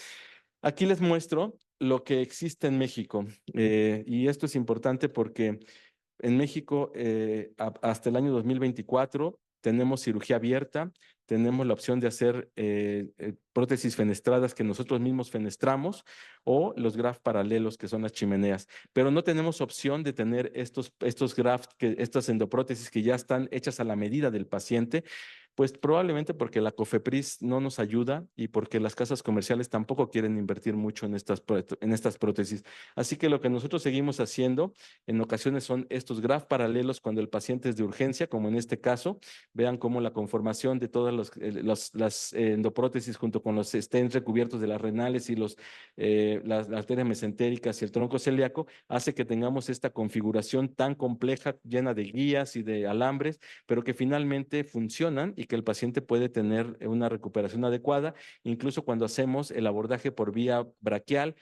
Aquí les muestro lo que existe en México, y esto es importante porque en México, hasta el año 2024, tenemos cirugía abierta, tenemos la opción de hacer prótesis fenestradas que nosotros mismos fenestramos, o los graft paralelos, que son las chimeneas. Pero no tenemos opción de tener estos graft, estas endoprótesis que ya están hechas a la medida del paciente, pues probablemente porque la COFEPRIS no nos ayuda y porque las casas comerciales tampoco quieren invertir mucho en estas prótesis. Así que lo que nosotros seguimos haciendo en ocasiones son estos graft paralelos cuando el paciente es de urgencia, como en este caso. Vean cómo la conformación de todas las endoprótesis junto con los stents recubiertos de las renales y las arterias mesentéricas y el tronco celíaco hace que tengamos esta configuración tan compleja, llena de guías y de alambres, pero que finalmente funcionan y que el paciente puede tener una recuperación adecuada, incluso cuando hacemos el abordaje por vía braquial,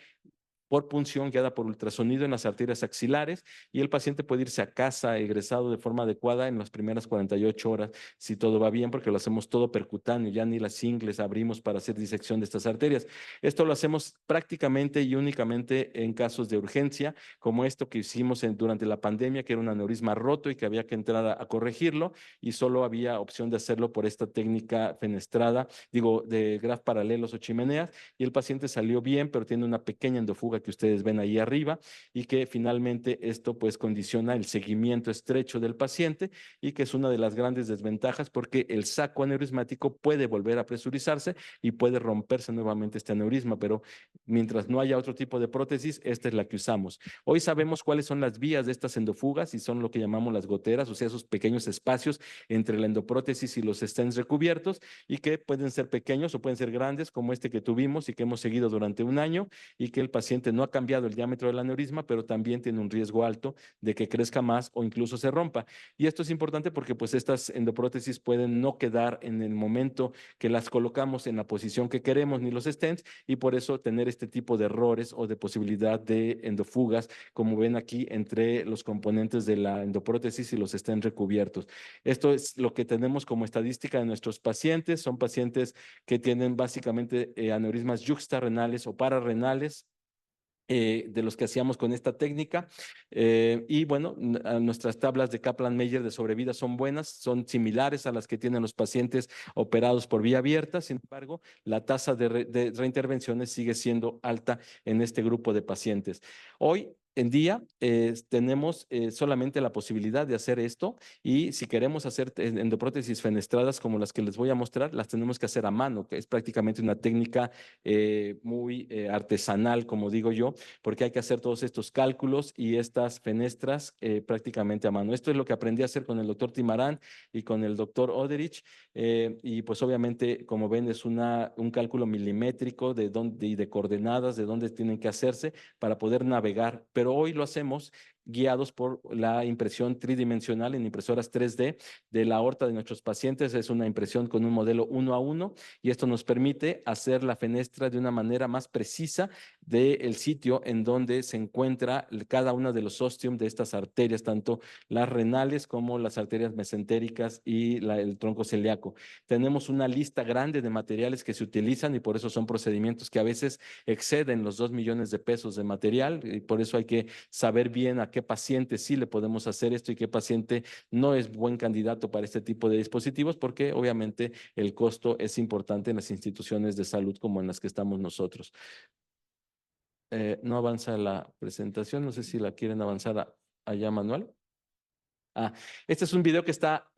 por punción guiada por ultrasonido en las arterias axilares, y el paciente puede irse a casa egresado de forma adecuada en las primeras 48 horas, si todo va bien, porque lo hacemos todo percutáneo, ya ni las ingles abrimos para hacer disección de estas arterias. Esto lo hacemos prácticamente y únicamente en casos de urgencia, como esto que hicimos durante la pandemia, que era un aneurisma roto y que había que entrar a corregirlo, y solo había opción de hacerlo por esta técnica fenestrada, digo, de graft paralelos o chimeneas, y el paciente salió bien, pero tiene una pequeña endofuga que ustedes ven ahí arriba, y que finalmente esto pues condiciona el seguimiento estrecho del paciente, y que es una de las grandes desventajas porque el saco aneurismático puede volver a presurizarse y puede romperse nuevamente este aneurisma, pero mientras no haya otro tipo de prótesis, esta es la que usamos. Hoy sabemos cuáles son las vías de estas endofugas y son lo que llamamos las goteras, o sea, esos pequeños espacios entre la endoprótesis y los stents recubiertos, y que pueden ser pequeños o pueden ser grandes, como este que tuvimos y que hemos seguido durante un año, y que el paciente no ha cambiado el diámetro del aneurisma, pero también tiene un riesgo alto de que crezca más o incluso se rompa. Y esto es importante porque pues estas endoprótesis pueden no quedar en el momento que las colocamos en la posición que queremos, ni los stents, y por eso tener este tipo de errores o de posibilidad de endofugas, como ven aquí, entre los componentes de la endoprótesis y los stents recubiertos. Esto es lo que tenemos como estadística de nuestros pacientes. Son pacientes que tienen básicamente aneurismas yuxtarrenales o pararrenales, de los que hacíamos con esta técnica. Y bueno, nuestras tablas de Kaplan-Meier de sobrevida son buenas, son similares a las que tienen los pacientes operados por vía abierta. Sin embargo, la tasa de reintervenciones sigue siendo alta en este grupo de pacientes. Hoy en día tenemos solamente la posibilidad de hacer esto, y si queremos hacer endoprótesis fenestradas como las que les voy a mostrar, las tenemos que hacer a mano, que es prácticamente una técnica muy artesanal, como digo yo, porque hay que hacer todos estos cálculos y estas fenestras prácticamente a mano. Esto es lo que aprendí a hacer con el doctor Timarán y con el doctor Oderich, y pues obviamente, como ven, es un cálculo milimétrico de dónde y de coordenadas de dónde tienen que hacerse para poder navegar, pero hoy lo hacemos guiados por la impresión tridimensional en impresoras 3D de la aorta de nuestros pacientes. Es una impresión con un modelo 1:1, y esto nos permite hacer la fenestra de una manera más precisa del sitio en donde se encuentra cada una de los ostium de estas arterias, tanto las renales como las arterias mesentéricas y el tronco celíaco. Tenemos una lista grande de materiales que se utilizan, y por eso son procedimientos que a veces exceden los 2 millones de pesos de material, y por eso hay que saber bien a qué paciente sí le podemos hacer esto y qué paciente no es buen candidato para este tipo de dispositivos, porque obviamente el costo es importante en las instituciones de salud como en las que estamos nosotros. No avanza la presentación, no sé si la quieren avanzar allá, Manuel. Este es un video que está,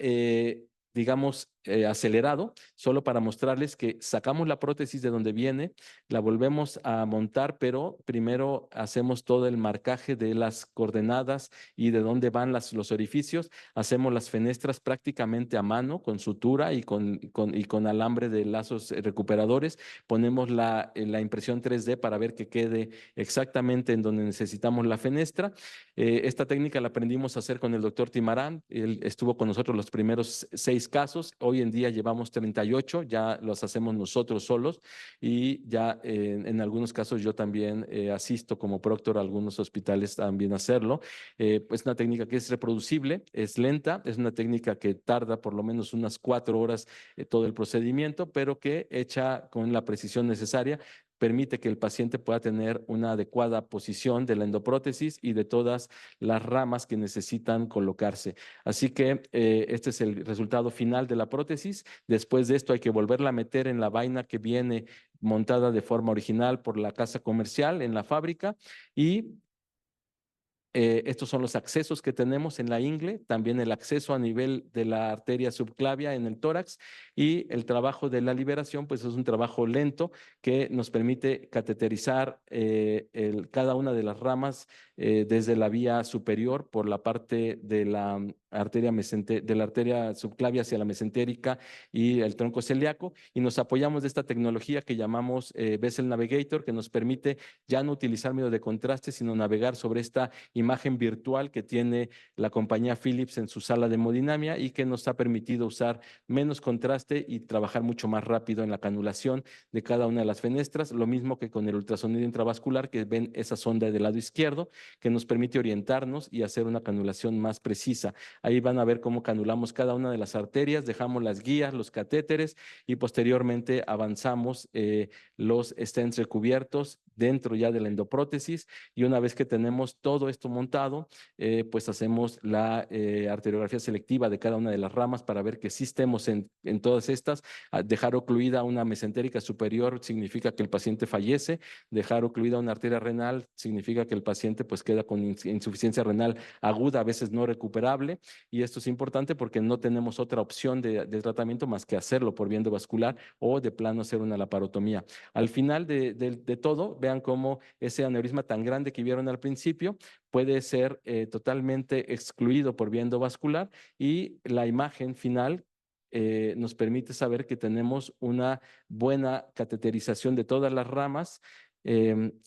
digamos, acelerado, solo para mostrarles que sacamos la prótesis de donde viene, la volvemos a montar, pero primero hacemos todo el marcaje de las coordenadas y de dónde van los orificios. Hacemos las fenestras prácticamente a mano, con sutura y con alambre de lazos recuperadores. Ponemos la impresión 3D para ver que quede exactamente en donde necesitamos la fenestra. Esta técnica la aprendimos a hacer con el doctor Timarán. Él estuvo con nosotros los primeros 6 casos. Hoy en día llevamos 38, ya los hacemos nosotros solos y ya en algunos casos yo también asisto como proctor a algunos hospitales también a hacerlo. Es una técnica que es reproducible, es lenta, es una técnica que tarda por lo menos unas 4 horas todo el procedimiento, pero que hecha con la precisión necesaria permite que el paciente pueda tener una adecuada posición de la endoprótesis y de todas las ramas que necesitan colocarse. Así que este es el resultado final de la prótesis. Después de esto hay que volverla a meter en la vaina que viene montada de forma original por la casa comercial en la fábrica y estos son los accesos que tenemos en la ingle, también el acceso a nivel de la arteria subclavia en el tórax y el trabajo de la liberación, pues es un trabajo lento que nos permite cateterizar cada una de las ramas desde la vía superior por la parte de la arteria subclavia hacia la mesentérica y el tronco celíaco y nos apoyamos de esta tecnología que llamamos Vessel Navigator, que nos permite ya no utilizar medio de contraste, sino navegar sobre esta imagen virtual que tiene la compañía Philips en su sala de hemodinamia y que nos ha permitido usar menos contraste y trabajar mucho más rápido en la canulación de cada una de las fenestras, lo mismo que con el ultrasonido intravascular, que ven esa sonda del lado izquierdo, que nos permite orientarnos y hacer una canulación más precisa. Ahí van a ver cómo canulamos cada una de las arterias, dejamos las guías, los catéteres y posteriormente avanzamos los stents recubiertos dentro ya de la endoprótesis y una vez que tenemos todo esto montado, pues hacemos la arteriografía selectiva de cada una de las ramas para ver que sí estemos en todas estas. Dejar ocluida una mesentérica superior significa que el paciente fallece, dejar ocluida una arteria renal significa que el paciente pues queda con insuficiencia renal aguda, a veces no recuperable, y esto es importante porque no tenemos otra opción de tratamiento más que hacerlo por vía endovascular o de plano hacer una laparotomía. Al final de todo, vean cómo ese aneurisma tan grande que vieron al principio puede ser totalmente excluido por vía endovascular y la imagen final nos permite saber que tenemos una buena cateterización de todas las ramas.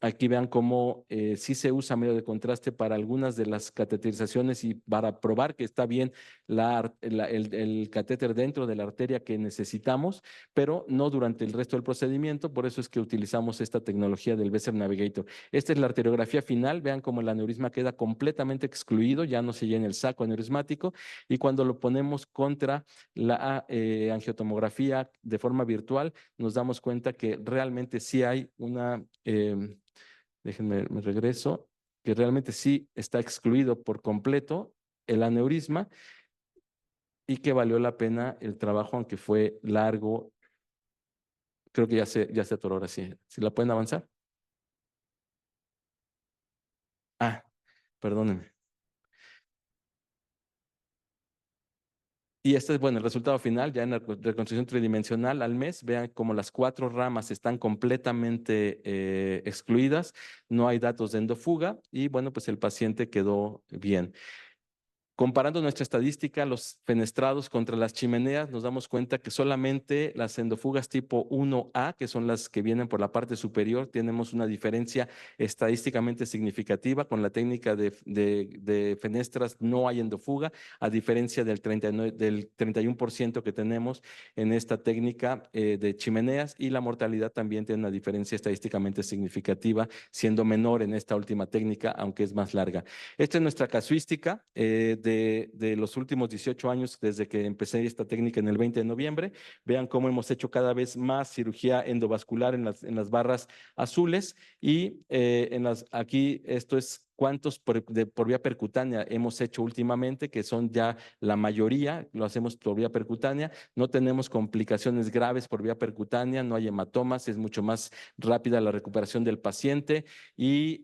Aquí vean cómo sí se usa medio de contraste para algunas de las cateterizaciones y para probar que está bien el catéter dentro de la arteria que necesitamos, pero no durante el resto del procedimiento. Por eso es que utilizamos esta tecnología del Vessel Navigator. Esta es la arteriografía final. Vean cómo el aneurisma queda completamente excluido, ya no se llena el saco aneurismático y cuando lo ponemos contra la angiotomografía de forma virtual, nos damos cuenta que realmente sí hay una, déjenme, me regreso, que realmente sí está excluido por completo el aneurisma y que valió la pena el trabajo, aunque fue largo. Creo que ya se atoró ahora sí. ¿Sí la pueden avanzar? Ah, perdónenme. Y este es, bueno, el resultado final, ya en la reconstrucción tridimensional al mes, vean como las 4 ramas están completamente excluidas, no hay datos de endofuga y bueno, pues el paciente quedó bien. Comparando nuestra estadística, los fenestrados contra las chimeneas, nos damos cuenta que solamente las endofugas tipo 1A, que son las que vienen por la parte superior, tenemos una diferencia estadísticamente significativa. Con la técnica de fenestras no hay endofuga, a diferencia del 31% que tenemos en esta técnica de chimeneas, y la mortalidad también tiene una diferencia estadísticamente significativa, siendo menor en esta última técnica, aunque es más larga. Esta es nuestra casuística de los últimos 18 años desde que empecé esta técnica en el 20 de noviembre. Vean cómo hemos hecho cada vez más cirugía endovascular en las barras azules y aquí esto es cuántos por vía percutánea hemos hecho últimamente, que son ya la mayoría, lo hacemos por vía percutánea. No tenemos complicaciones graves por vía percutánea, no hay hematomas, es mucho más rápida la recuperación del paciente y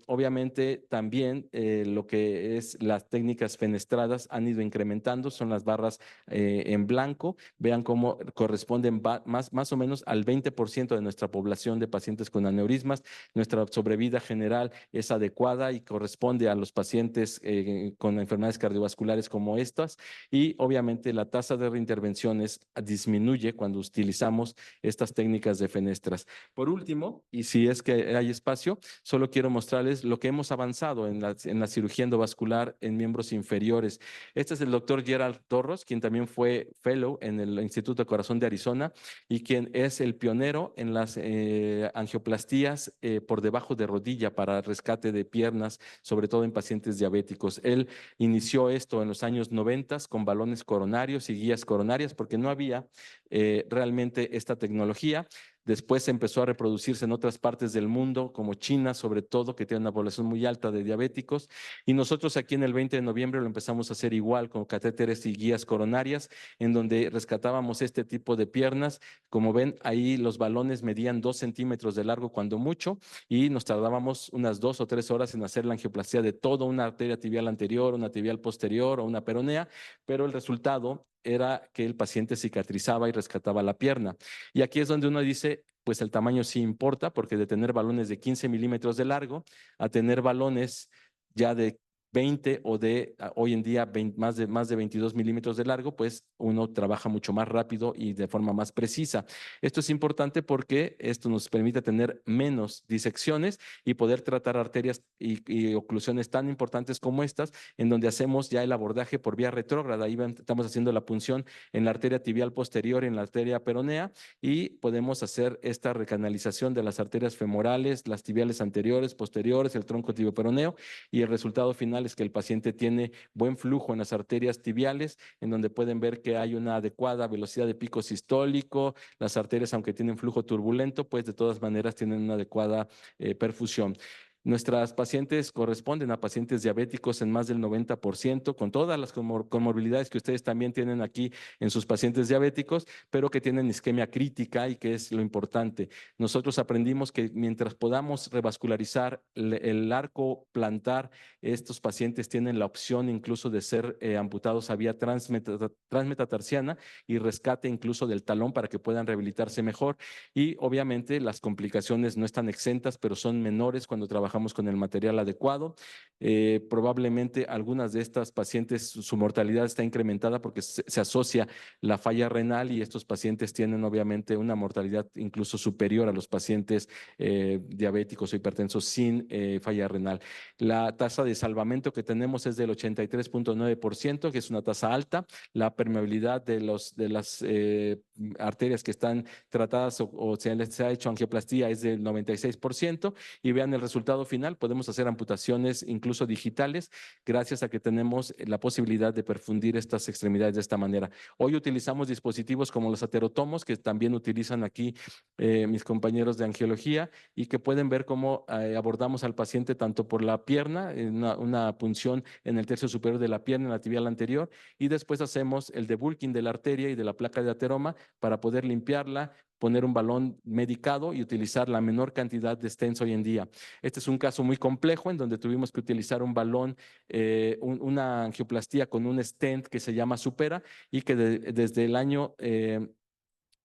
obviamente también lo que es las técnicas fenestradas han ido incrementando, son las barras en blanco. Vean cómo corresponden más o menos al 20% de nuestra población de pacientes con aneurismas. Nuestra sobrevida general es adecuada y corresponde a los pacientes con enfermedades cardiovasculares como estas, y obviamente la tasa de reintervenciones disminuye cuando utilizamos estas técnicas de fenestras. Por último, y si es que hay espacio, solo quiero mostrarles lo que hemos avanzado en la cirugía endovascular en miembros inferiores. Este es el doctor Gerald Torros, quien también fue fellow en el Instituto de Corazón de Arizona y quien es el pionero en las angioplastías por debajo de rodilla para rescate de piernas, sobre todo en pacientes diabéticos. Él inició esto en los años 90 con balones coronarios y guías coronarias porque no había realmente esta tecnología. Después empezó a reproducirse en otras partes del mundo, como China, sobre todo, que tiene una población muy alta de diabéticos. Y nosotros aquí en el 20 de noviembre lo empezamos a hacer igual, con catéteres y guías coronarias, en donde rescatábamos este tipo de piernas. Como ven, ahí los balones medían 2 centímetros de largo cuando mucho, y nos tardábamos unas 2 o 3 horas en hacer la angioplastia de toda una arteria tibial anterior, una tibial posterior o una peronea, pero el resultado era que el paciente cicatrizaba y rescataba la pierna. Y aquí es donde uno dice, pues el tamaño sí importa, porque de tener balones de 15 milímetros de largo a tener balones ya de 20 o de hoy en día más de 22 milímetros de largo, pues uno trabaja mucho más rápido y de forma más precisa. Esto es importante porque esto nos permite tener menos disecciones y poder tratar arterias y oclusiones tan importantes como estas, en donde hacemos ya el abordaje por vía retrógrada. Ahí estamos haciendo la punción en la arteria tibial posterior, en la arteria peronea, y podemos hacer esta recanalización de las arterias femorales, las tibiales anteriores, posteriores, el tronco tibioperoneo, y el resultado final es que el paciente tiene buen flujo en las arterias tibiales, en donde pueden ver que hay una adecuada velocidad de pico sistólico. Las arterias, aunque tienen flujo turbulento, pues de todas maneras tienen una adecuada perfusión. Nuestras pacientes corresponden a pacientes diabéticos en más del 90%, con todas las comorbilidades que ustedes también tienen aquí en sus pacientes diabéticos, pero que tienen isquemia crítica, y que es lo importante. Nosotros aprendimos que mientras podamos revascularizar el arco plantar, estos pacientes tienen la opción incluso de ser amputados a vía transmetatarsiana y rescate incluso del talón para que puedan rehabilitarse mejor. Y obviamente las complicaciones no están exentas, pero son menores cuando trabajamos con el material adecuado. Probablemente algunas de estas pacientes, su mortalidad está incrementada porque se asocia la falla renal, y estos pacientes tienen obviamente una mortalidad incluso superior a los pacientes diabéticos o hipertensos sin falla renal. La tasa de salvamento que tenemos es del 83.9%, que es una tasa alta. La permeabilidad de las arterias que están tratadas o se les ha hecho angioplastía es del 96%, y vean el resultado final. Podemos hacer amputaciones incluso digitales gracias a que tenemos la posibilidad de perfundir estas extremidades de esta manera. Hoy utilizamos dispositivos como los aterotomos, que también utilizan aquí mis compañeros de angiología, y que pueden ver cómo abordamos al paciente tanto por la pierna, una punción en el tercio superior de la pierna, en la tibial anterior, y después hacemos el debulking de la arteria y de la placa de ateroma para poder limpiarla, poner un balón medicado y utilizar la menor cantidad de stents hoy en día. Este es un caso muy complejo en donde tuvimos que utilizar un balón, una angioplastía con un stent que se llama Supera, y que desde el año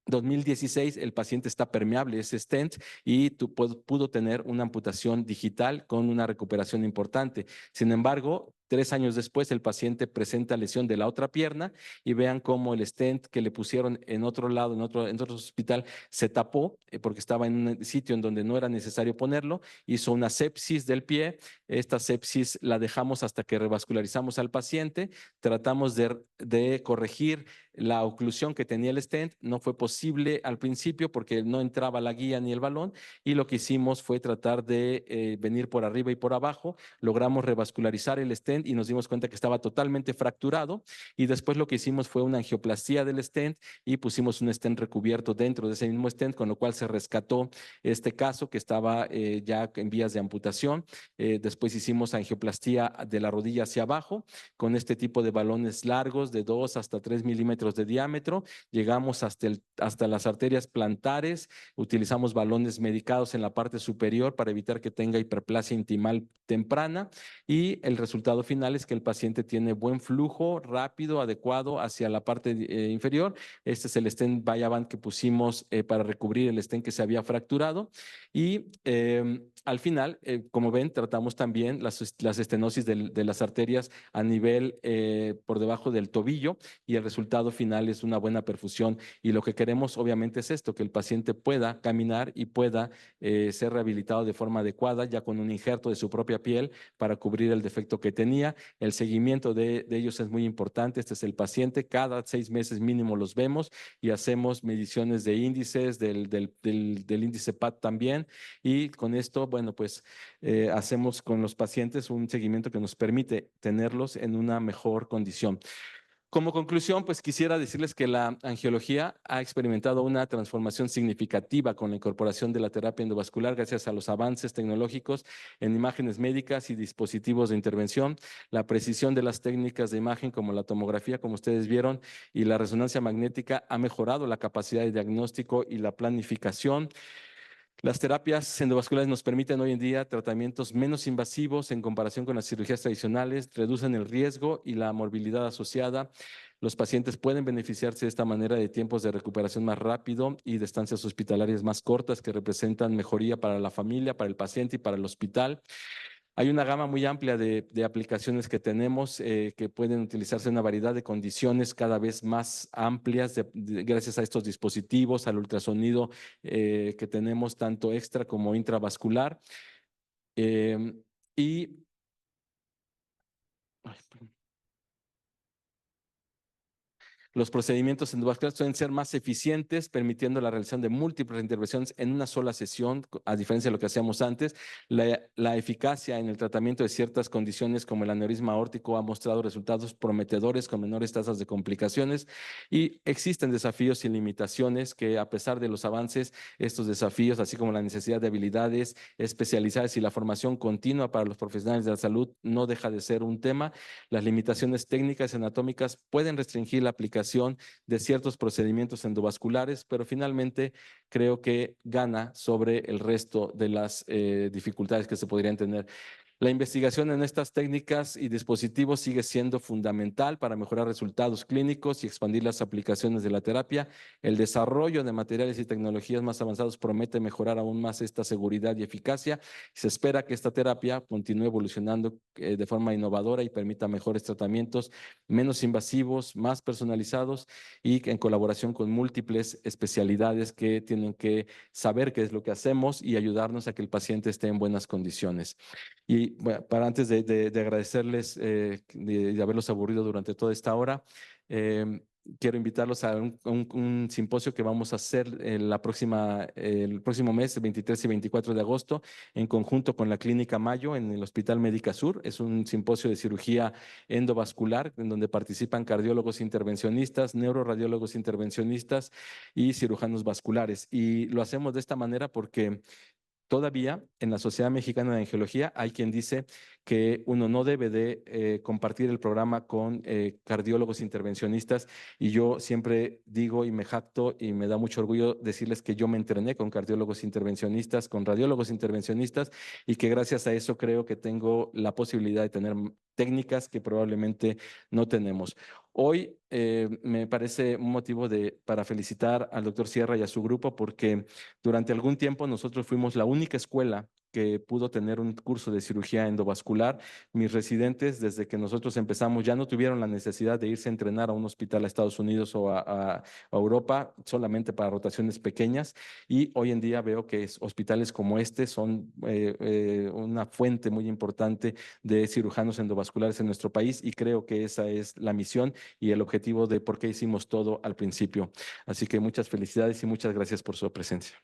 2016 el paciente está permeable, ese stent, y pudo tener una amputación digital con una recuperación importante. Sin embargo, 3 años después el paciente presenta lesión de la otra pierna, y vean cómo el stent que le pusieron en otro lado, en otro hospital, se tapó porque estaba en un sitio en donde no era necesario ponerlo. Hizo una sepsis del pie. Esta sepsis la dejamos hasta que revascularizamos al paciente. Tratamos de corregir la oclusión que tenía el stent. No fue posible al principio porque no entraba la guía ni el balón, y lo que hicimos fue tratar de venir por arriba y por abajo. Logramos revascularizar el stent y nos dimos cuenta que estaba totalmente fracturado, y después lo que hicimos fue una angioplastía del stent y pusimos un stent recubierto dentro de ese mismo stent, con lo cual se rescató este caso que estaba ya en vías de amputación. Después hicimos angioplastía de la rodilla hacia abajo con este tipo de balones largos de 2 hasta 3 milímetros de diámetro. Llegamos hasta las arterias plantares, utilizamos balones medicados en la parte superior para evitar que tenga hiperplasia intimal temprana, y el resultado final es que el paciente tiene buen flujo rápido, adecuado hacia la parte inferior. Este es el stent Viaband que pusimos para recubrir el stent que se había fracturado, y al final, como ven, tratamos también las estenosis de las arterias a nivel por debajo del tobillo, y el resultado final es una buena perfusión. Y lo que queremos obviamente es esto, que el paciente pueda caminar y pueda ser rehabilitado de forma adecuada, ya con un injerto de su propia piel para cubrir el defecto que tenía. El seguimiento de ellos es muy importante. Este es el paciente, cada 6 meses mínimo los vemos y hacemos mediciones de índices, del índice PAT también, y con esto, bueno, pues hacemos con los pacientes un seguimiento que nos permite tenerlos en una mejor condición. Como conclusión, pues quisiera decirles que la angiología ha experimentado una transformación significativa con la incorporación de la terapia endovascular gracias a los avances tecnológicos en imágenes médicas y dispositivos de intervención. La precisión de las técnicas de imagen como la tomografía, como ustedes vieron, y la resonancia magnética ha mejorado la capacidad de diagnóstico y la planificación. Las terapias endovasculares nos permiten hoy en día tratamientos menos invasivos en comparación con las cirugías tradicionales, reducen el riesgo y la morbilidad asociada. Los pacientes pueden beneficiarse de esta manera de tiempos de recuperación más rápido y de estancias hospitalarias más cortas, que representan mejoría para la familia, para el paciente y para el hospital. Hay una gama muy amplia de aplicaciones que tenemos que pueden utilizarse en una variedad de condiciones cada vez más amplias gracias a estos dispositivos, al ultrasonido que tenemos tanto extra como intravascular. Em, y ay, Los procedimientos endovasculares suelen ser más eficientes, permitiendo la realización de múltiples intervenciones en una sola sesión, a diferencia de lo que hacíamos antes. La eficacia en el tratamiento de ciertas condiciones como el aneurisma aórtico ha mostrado resultados prometedores con menores tasas de complicaciones, y existen desafíos y limitaciones que, a pesar de los avances, estos desafíos, así como la necesidad de habilidades especializadas y la formación continua para los profesionales de la salud, no deja de ser un tema. Las limitaciones técnicas y anatómicas pueden restringir la aplicación de ciertos procedimientos endovasculares, pero finalmente creo que gana sobre el resto de las dificultades que se podrían tener. La investigación en estas técnicas y dispositivos sigue siendo fundamental para mejorar resultados clínicos y expandir las aplicaciones de la terapia. El desarrollo de materiales y tecnologías más avanzados promete mejorar aún más esta seguridad y eficacia. Se espera que esta terapia continúe evolucionando de forma innovadora y permita mejores tratamientos, menos invasivos, más personalizados, y en colaboración con múltiples especialidades que tienen que saber qué es lo que hacemos y ayudarnos a que el paciente esté en buenas condiciones. Y bueno, para antes de agradecerles de haberlos aburrido durante toda esta hora, quiero invitarlos a un simposio que vamos a hacer el próximo mes, 23 y 24 de agosto, en conjunto con la Clínica Mayo en el Hospital Médica Sur. Es un simposio de cirugía endovascular en donde participan cardiólogos intervencionistas, neuroradiólogos intervencionistas y cirujanos vasculares. Y lo hacemos de esta manera porque todavía en la Sociedad Mexicana de Angiología hay quien dice que uno no debe de compartir el programa con cardiólogos intervencionistas, y yo siempre digo y me jacto y me da mucho orgullo decirles que yo me entrené con cardiólogos intervencionistas, con radiólogos intervencionistas, y que gracias a eso creo que tengo la posibilidad de tener técnicas que probablemente no tenemos. Hoy me parece un motivo para felicitar al doctor Sierra y a su grupo, porque durante algún tiempo nosotros fuimos la única escuela que pudo tener un curso de cirugía endovascular. Mis residentes, desde que nosotros empezamos, ya no tuvieron la necesidad de irse a entrenar a un hospital a Estados Unidos o a Europa solamente para rotaciones pequeñas. Y hoy en día veo que hospitales como este son una fuente muy importante de cirujanos endovasculares en nuestro país, y creo que esa es la misión y el objetivo de por qué hicimos todo al principio. Así que muchas felicidades y muchas gracias por su presencia.